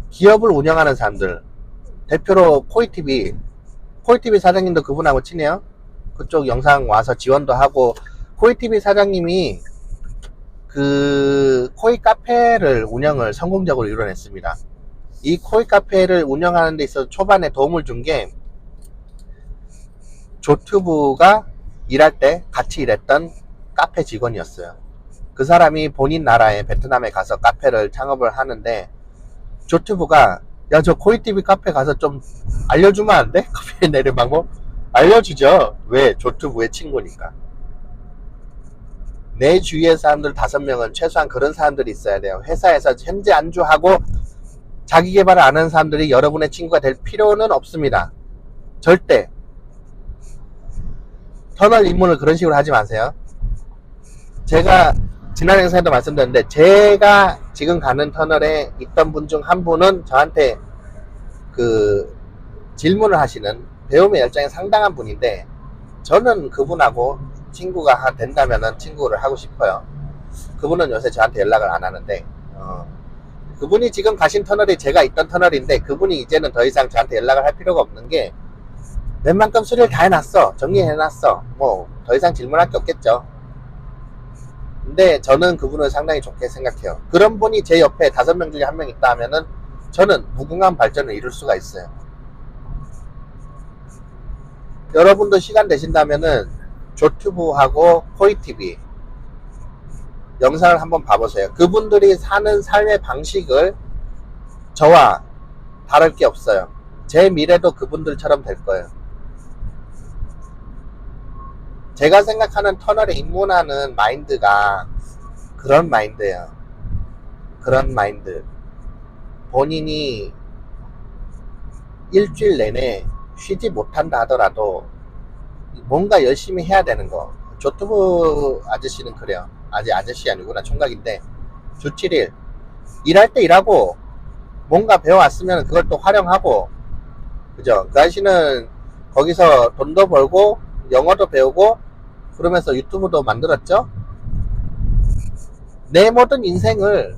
Speaker 2: 기업을 운영하는 사람들, 대표로 코이TV 사장님도 그분하고 친해요. 그쪽 영상 와서 지원도 하고, 코이TV 사장님이 그 코이 카페를 운영을 성공적으로 이뤄냈습니다. 이 코이 카페를 운영하는 데 있어서 초반에 도움을 준 게 조튜브가 일할 때 같이 일했던 카페 직원이었어요. 그 사람이 본인 나라에 베트남에 가서 카페를 창업을 하는데 조튜브가 야 저 코이티비 카페 가서 좀 알려주면 안 돼? 카페에 내는 방법? 알려주죠. 왜? 조튜브의 친구니까. 내 주위의 사람들 5명은 최소한 그런 사람들이 있어야 돼요. 회사에서 현재 안주하고 자기 개발을 안 하는 사람들이 여러분의 친구가 될 필요는 없습니다. 절대. 터널 입문을 그런 식으로 하지 마세요. 제가 지난 행사에도 말씀드렸는데 제가 지금 가는 터널에 있던 분 중 한 분은 저한테 그 질문을 하시는 배움의 열정이 상당한 분인데 저는 그분하고 친구가 된다면은 친구를 하고 싶어요. 그분은 요새 저한테 연락을 안 하는데 그분이 지금 가신 터널이 제가 있던 터널인데 그분이 이제는 더 이상 저한테 연락을 할 필요가 없는 게 웬만큼 수리를 다 해놨어. 정리해놨어. 뭐 더 이상 질문할 게 없겠죠. 근데 저는 그분을 상당히 좋게 생각해요. 그런 분이 제 옆에 5명 중에 1명 있다 하면은 저는 무궁한 발전을 이룰 수가 있어요. 여러분도 시간 되신다면은 조튜브하고 코이티비 영상을 한번 봐보세요. 그분들이 사는 삶의 방식을 저와 다를 게 없어요. 제 미래도 그분들처럼 될 거예요. 제가 생각하는 터널에 입문하는 마인드가 그런 마인드예요. 그런 마인드. 본인이 일주일 내내 쉬지 못한다 하더라도 뭔가 열심히 해야 되는 거. 조튜브 아저씨는 그래요. 아직 아저씨 아니구나. 총각인데 주 7일 일할 때 일하고 뭔가 배워왔으면 그걸 또 활용하고 그죠? 그 아저씨는 거기서 돈도 벌고 영어도 배우고 그러면서 유튜브도 만들었죠. 내 모든 인생을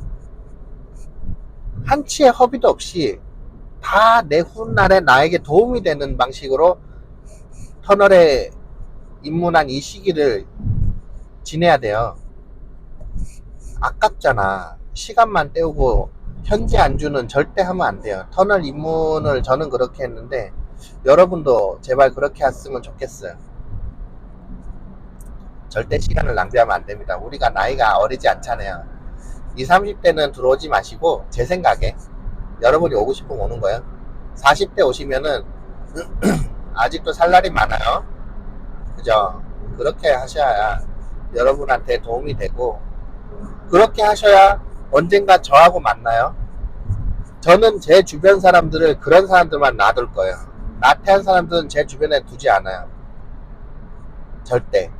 Speaker 2: 한치의 허비도 없이 다 내 훗날에 나에게 도움이 되는 방식으로 터널에 입문한 이 시기를 지내야 돼요. 아깝잖아. 시간만 때우고 현재 안주는 절대 하면 안 돼요. 터널 입문을 저는 그렇게 했는데 여러분도 제발 그렇게 했으면 좋겠어요. 절대 시간을 낭비하면 안 됩니다. 우리가 나이가 어리지 않잖아요. 20, 30대는 들어오지 마시고 제 생각에 여러분이 오고 싶으면 오는 거예요. 40대 오시면은 아직도 살 날이 많아요. 그죠? 그렇게 하셔야 여러분한테 도움이 되고 그렇게 하셔야 언젠가 저하고 만나요. 저는 제 주변 사람들을 그런 사람들만 놔둘 거예요. 나태한 사람들은 제 주변에 두지 않아요. 절대.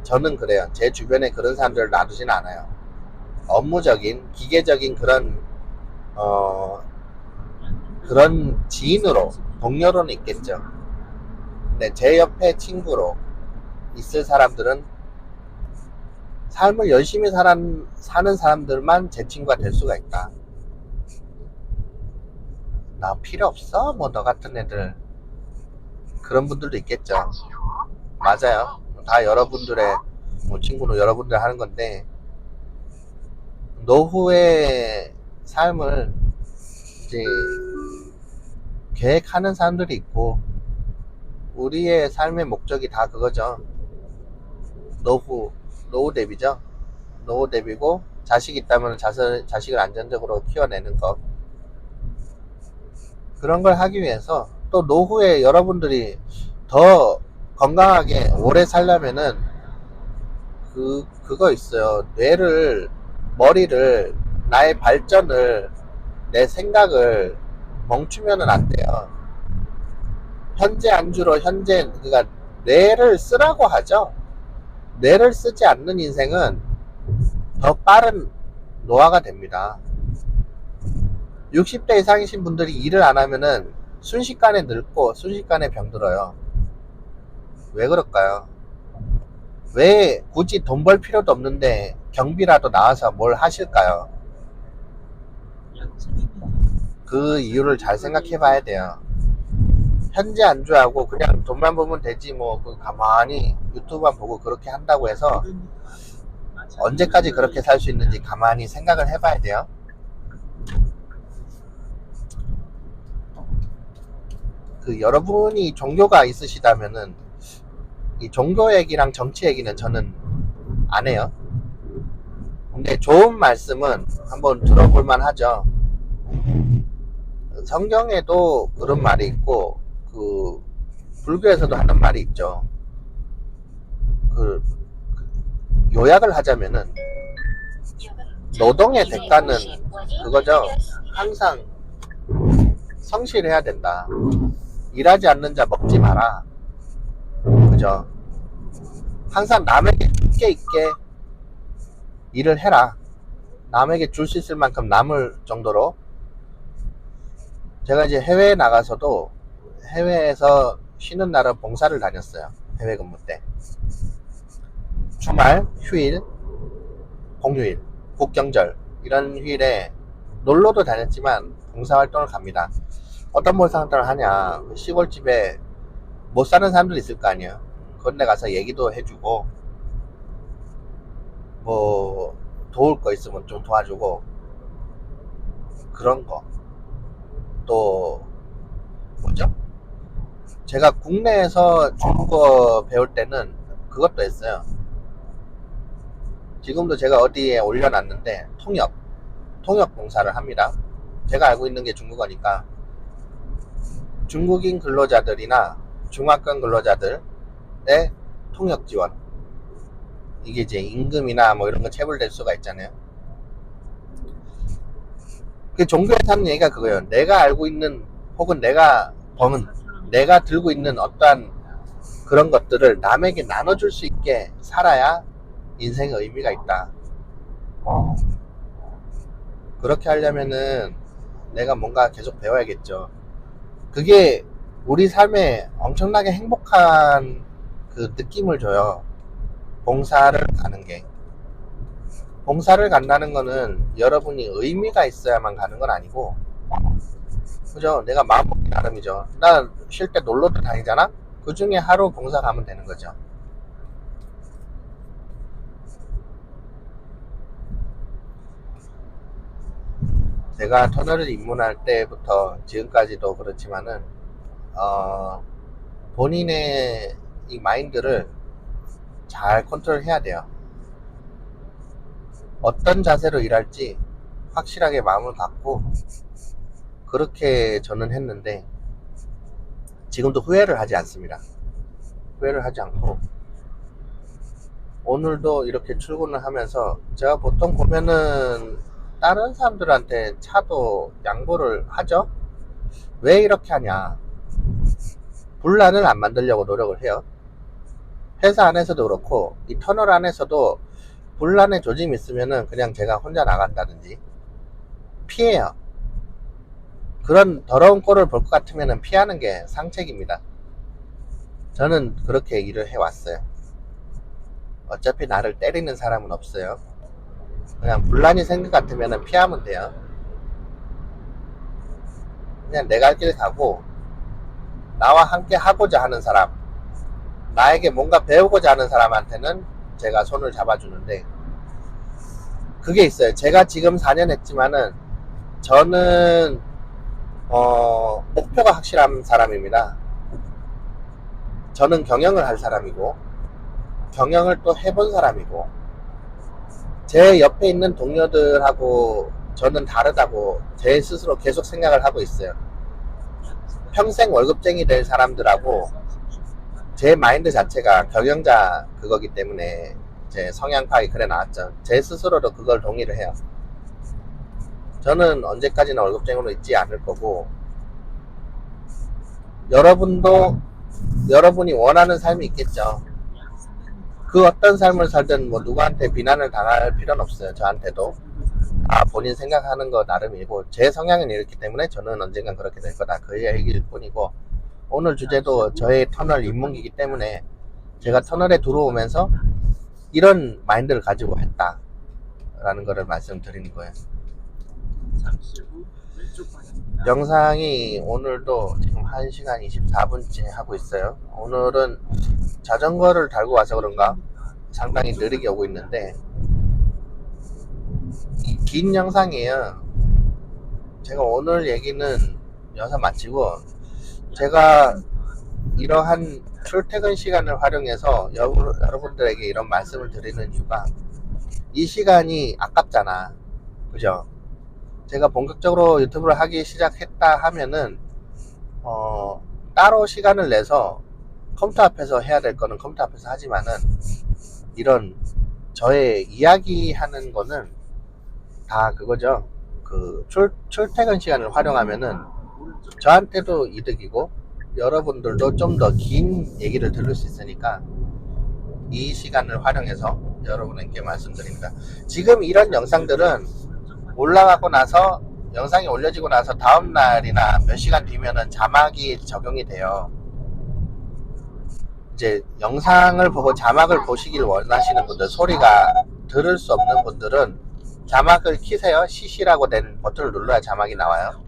Speaker 2: 저는 그래요. 제 주변에 그런 사람들을 놔두진 않아요. 업무적인, 기계적인 그런 지인으로, 동료로는 있겠죠. 근데 제 옆에 친구로 있을 사람들은 삶을 열심히 사는 사람들만 제 친구가 될 수가 있다. 나 필요 없어? 뭐 너 같은 애들. 그런 분들도 있겠죠. 맞아요. 다 여러분들의 뭐 친구는 여러분들 하는 건데 노후의 삶을 이제 계획하는 사람들이 있고 우리의 삶의 목적이 다 그거죠. 노후 대비죠. 노후 대비고 자식 있다면 자식을 안전적으로 키워내는 것. 그런 걸 하기 위해서 또 노후에 여러분들이 더 건강하게 오래 살려면은 그거 있어요. 머리를, 나의 발전을, 내 생각을 멈추면은 안 돼요. 현재 안주로 그러니까 뇌를 쓰라고 하죠. 뇌를 쓰지 않는 인생은 더 빠른 노화가 됩니다. 60대 이상이신 분들이 일을 안 하면은 순식간에 늙고 순식간에 병들어요. 왜 그럴까요? 왜 굳이 돈 벌 필요도 없는데 경비라도 나와서 뭘 하실까요? 그 이유를 잘 생각해 봐야 돼요. 현재 안주하고 그냥 돈만 벌면 되지 뭐 가만히 유튜브만 보고 그렇게 한다고 해서 언제까지 그렇게 살 수 있는지 가만히 생각을 해봐야 돼요. 그 여러분이 종교가 있으시다면은 이 종교 얘기랑 정치 얘기는 저는 안 해요. 근데 좋은 말씀은 한번 들어볼 만하죠. 성경에도 그런 말이 있고 그 불교에서도 하는 말이 있죠. 그 요약을 하자면은 노동의 대가는 그거죠. 항상 성실해야 된다. 일하지 않는 자 먹지 마라. 그죠? 항상 남에게 줄 게 있게 일을 해라. 남에게 줄 수 있을 만큼 남을 정도로. 제가 이제 해외에 나가서도 해외에서 쉬는 날은 봉사를 다녔어요. 해외 근무 때. 주말, 휴일, 공휴일, 국경절 이런 휴일에 놀러도 다녔지만 봉사활동을 갑니다. 어떤 봉사활동을 하냐, 시골집에 못 사는 사람들이 있을 거 아니에요. 그런 데 가서 얘기도 해주고 뭐 도울 거 있으면 좀 도와주고 그런 거. 또 뭐죠? 제가 국내에서 중국어 배울 때는 그것도 했어요. 지금도 제가 어디에 올려놨는데 통역 봉사를 합니다. 제가 알고 있는 게 중국어니까 중국인 근로자들이나 중화권 근로자들의 통역 지원, 이게 이제 임금이나 뭐 이런 거 체불될 수가 있잖아요. 그 종교에서 하는 얘기가 그거예요. 내가 알고 있는 혹은 내가 들고 있는 어떠한 그런 것들을 남에게 나눠줄 수 있게 살아야 인생의 의미가 있다. 그렇게 하려면은 내가 뭔가 계속 배워야겠죠. 그게 우리 삶에 엄청나게 행복한 그 느낌을 줘요. 봉사를 가는 게. 봉사를 간다는 거는 여러분이 의미가 있어야만 가는 건 아니고, 그죠? 내가 마음먹기 나름이죠. 나 쉴 때 놀러도 다니잖아? 그 중에 하루 봉사 가면 되는 거죠. 제가 터널을 입문할 때부터 지금까지도 그렇지만은, 본인의 이 마인드를 잘 컨트롤 해야 돼요. 어떤 자세로 일할지 확실하게 마음을 갖고 그렇게 저는 했는데 지금도 후회를 하지 않습니다. 후회를 하지 않고 오늘도 이렇게 출근을 하면서 제가 보통 보면은 다른 사람들한테 차도 양보를 하죠. 왜 이렇게 하냐, 분란을 안 만들려고 노력을 해요. 회사 안에서도 그렇고 이 터널 안에서도 분란의 조짐이 있으면은 그냥 제가 혼자 나간다든지 피해요. 그런 더러운 꼴을 볼 것 같으면 피하는 게 상책입니다. 저는 그렇게 일을 해왔어요. 어차피 나를 때리는 사람은 없어요. 그냥 분란이 생긴 것 같으면 피하면 돼요. 그냥 내 갈 길 가고 나와 함께 하고자 하는 사람, 나에게 뭔가 배우고자 하는 사람한테는 제가 손을 잡아주는데, 그게 있어요. 제가 지금 4년 했지만은 저는 목표가 확실한 사람입니다. 저는 경영을 할 사람이고 경영을 또 해본 사람이고 제 옆에 있는 동료들하고 저는 다르다고 제 스스로 계속 생각을 하고 있어요. 평생 월급쟁이 될 사람들하고 제 마인드 자체가 경영자 그거기 때문에 제 성향 파악이 그래 나왔죠. 제 스스로도 그걸 동의를 해요. 저는 언제까지나 월급쟁이로 있지 않을 거고, 여러분도 여러분이 원하는 삶이 있겠죠. 그 어떤 삶을 살든 뭐 누구한테 비난을 당할 필요는 없어요. 저한테도 본인 생각하는 거 나름이고 제 성향은 이렇기 때문에 저는 언젠간 그렇게 될 거다, 그 얘기일 뿐이고, 오늘 주제도 저의 터널 입문기이기 때문에 제가 터널에 들어오면서 이런 마인드를 가지고 했다 라는 거를 말씀드리는 거예요. 영상이 오늘도 지금 1시간 24분째 하고 있어요. 오늘은 자전거를 달고 와서 그런가 상당히 느리게 오고 있는데 긴 영상이에요. 제가 오늘 얘기는 여기서 마치고, 제가 이러한 출퇴근 시간을 활용해서 여러분들에게 이런 말씀을 드리는 이유가, 이 시간이 아깝잖아. 그죠? 제가 본격적으로 유튜브를 하기 시작했다 하면은, 따로 시간을 내서 컴퓨터 앞에서 해야 될 거는 컴퓨터 앞에서 하지만은, 이런 저의 이야기하는 거는 다 그거죠. 그 출퇴근 시간을 활용하면은 저한테도 이득이고 여러분들도 좀 더 긴 얘기를 들을 수 있으니까 이 시간을 활용해서 여러분에게 말씀드립니다. 지금 이런 영상들은 올라가고 나서, 영상이 올려지고 나서 다음 날이나 몇 시간 뒤면은 자막이 적용이 돼요. 이제 영상을 보고 자막을 보시길 원하시는 분들, 소리가 들을 수 없는 분들은 자막을 키세요. CC라고 된 버튼을 눌러야 자막이 나와요.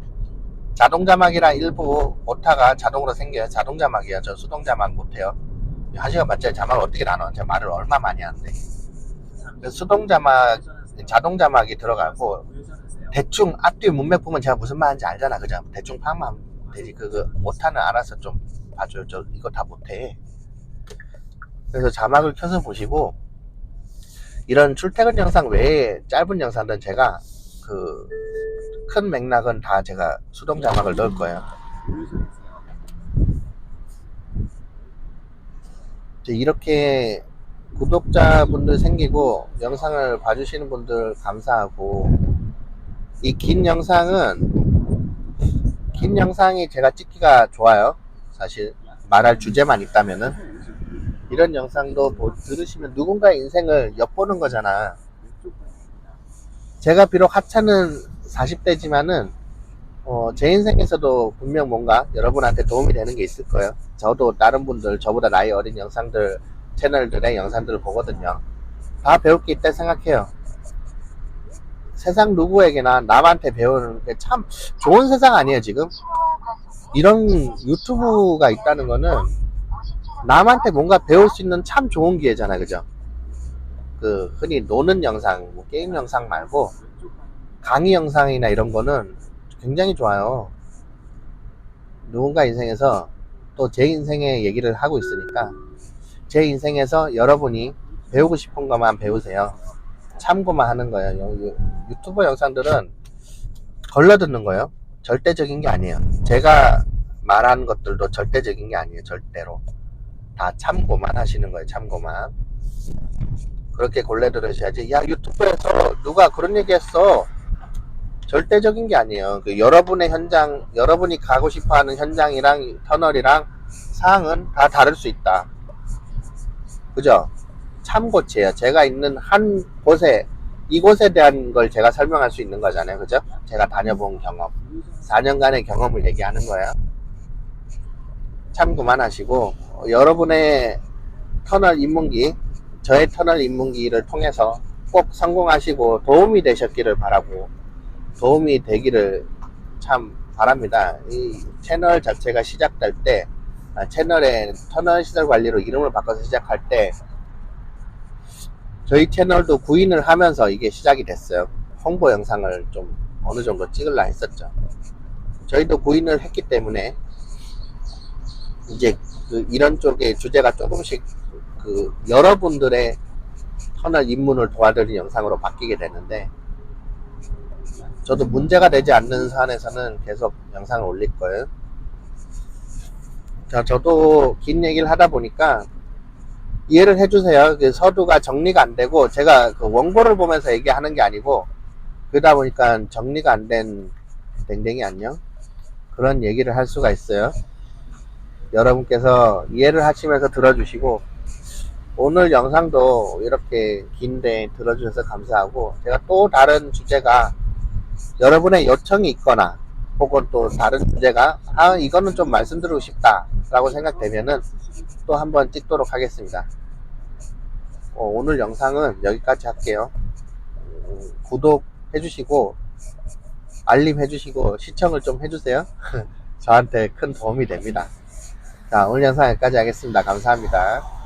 Speaker 2: 자동 자막이랑 일부 오타가 자동으로 생겨요. 자동 자막이에요. 저 수동 자막 못해요. 1시간 반짜리 자막을 어떻게 나눠? 제가 말을 얼마 많이 하는데. 수동 자막, 자동 자막이 들어가고, 대충 앞뒤 문맥 보면 제가 무슨 말인지 알잖아. 그죠? 대충 파악만 하면 되지. 그 오타는 알아서 좀 봐줘요. 저 이거 다 못해. 그래서 자막을 켜서 보시고, 이런 출퇴근 영상 외에 짧은 영상들은 제가 그 큰 맥락은 다 제가 수동 자막을 넣을 거예요. 이렇게 구독자분들 생기고 영상을 봐주시는 분들 감사하고, 이 긴 영상이 제가 찍기가 좋아요. 사실 말할 주제만 있다면은 이런 영상도 들으시면 누군가의 인생을 엿보는 거잖아. 제가 비록 하찮은 40대지만은 제 인생에서도 분명 뭔가 여러분한테 도움이 되는 게 있을 거예요. 저도 다른 분들, 저보다 나이 어린 영상들, 채널들의 영상들을 보거든요. 다 배울 게 있다 생각해요. 세상 누구에게나 남한테 배우는 게 참 좋은 세상 아니에요, 지금? 이런 유튜브가 있다는 거는 남한테 뭔가 배울 수 있는 참 좋은 기회잖아요, 그죠? 그 흔히 노는 영상, 뭐 게임 영상 말고 강의 영상이나 이런 거는 굉장히 좋아요. 누군가 인생에서 또 제 인생의 얘기를 하고 있으니까 제 인생에서 여러분이 배우고 싶은 것만 배우세요. 참고만 하는 거예요. 유튜버 영상들은 걸러듣는 거예요. 절대적인 게 아니에요. 제가 말하는 것들도 절대적인 게 아니에요. 절대로 다 참고만 하시는 거예요. 참고만. 그렇게 골래 들으셔야지. 야, 유튜브에서 누가 그런 얘기 했어. 절대적인 게 아니에요. 그 여러분의 현장, 여러분이 가고 싶어 하는 현장이랑 터널이랑 사항은 다 다를 수 있다. 그죠? 참고치예요. 제가 있는 한 곳에, 이곳에 대한 걸 제가 설명할 수 있는 거잖아요. 그죠? 제가 다녀본 경험. 4년간의 경험을 얘기하는 거예요. 참고만 하시고, 여러분의 터널 입문기, 저의 터널 입문기를 통해서 꼭 성공하시고 도움이 되셨기를 바라고, 도움이 되기를 참 바랍니다. 이 채널 자체가 시작될 때, 채널의 터널 시설 관리로 이름을 바꿔서 시작할 때, 저희 채널도 구인을 하면서 이게 시작이 됐어요. 홍보 영상을 좀 어느 정도 찍으려 했었죠. 저희도 구인을 했기 때문에 이제 이런 쪽의 주제가 조금씩 여러분들의 터널 입문을 도와드리는 영상으로 바뀌게 되는데, 저도 문제가 되지 않는 선에서는 계속 영상을 올릴 거예요. 자, 저도 긴 얘기를 하다 보니까 이해를 해주세요. 그 서두가 정리가 안 되고, 제가 그 원고를 보면서 얘기하는 게 아니고, 그러다 보니까 정리가 안 된 댕댕이 안녕? 그런 얘기를 할 수가 있어요. 여러분께서 이해를 하시면서 들어주시고, 오늘 영상도 이렇게 긴데 들어주셔서 감사하고, 제가 또 다른 주제가 여러분의 요청이 있거나 혹은 또 다른 주제가 이거는 좀 말씀드리고 싶다 라고 생각되면은 또 한번 찍도록 하겠습니다. 오늘 영상은 여기까지 할게요. 구독 해주시고 알림 해주시고 시청을 좀 해주세요. 저한테 큰 도움이 됩니다. 자, 오늘 영상 여기까지 하겠습니다. 감사합니다.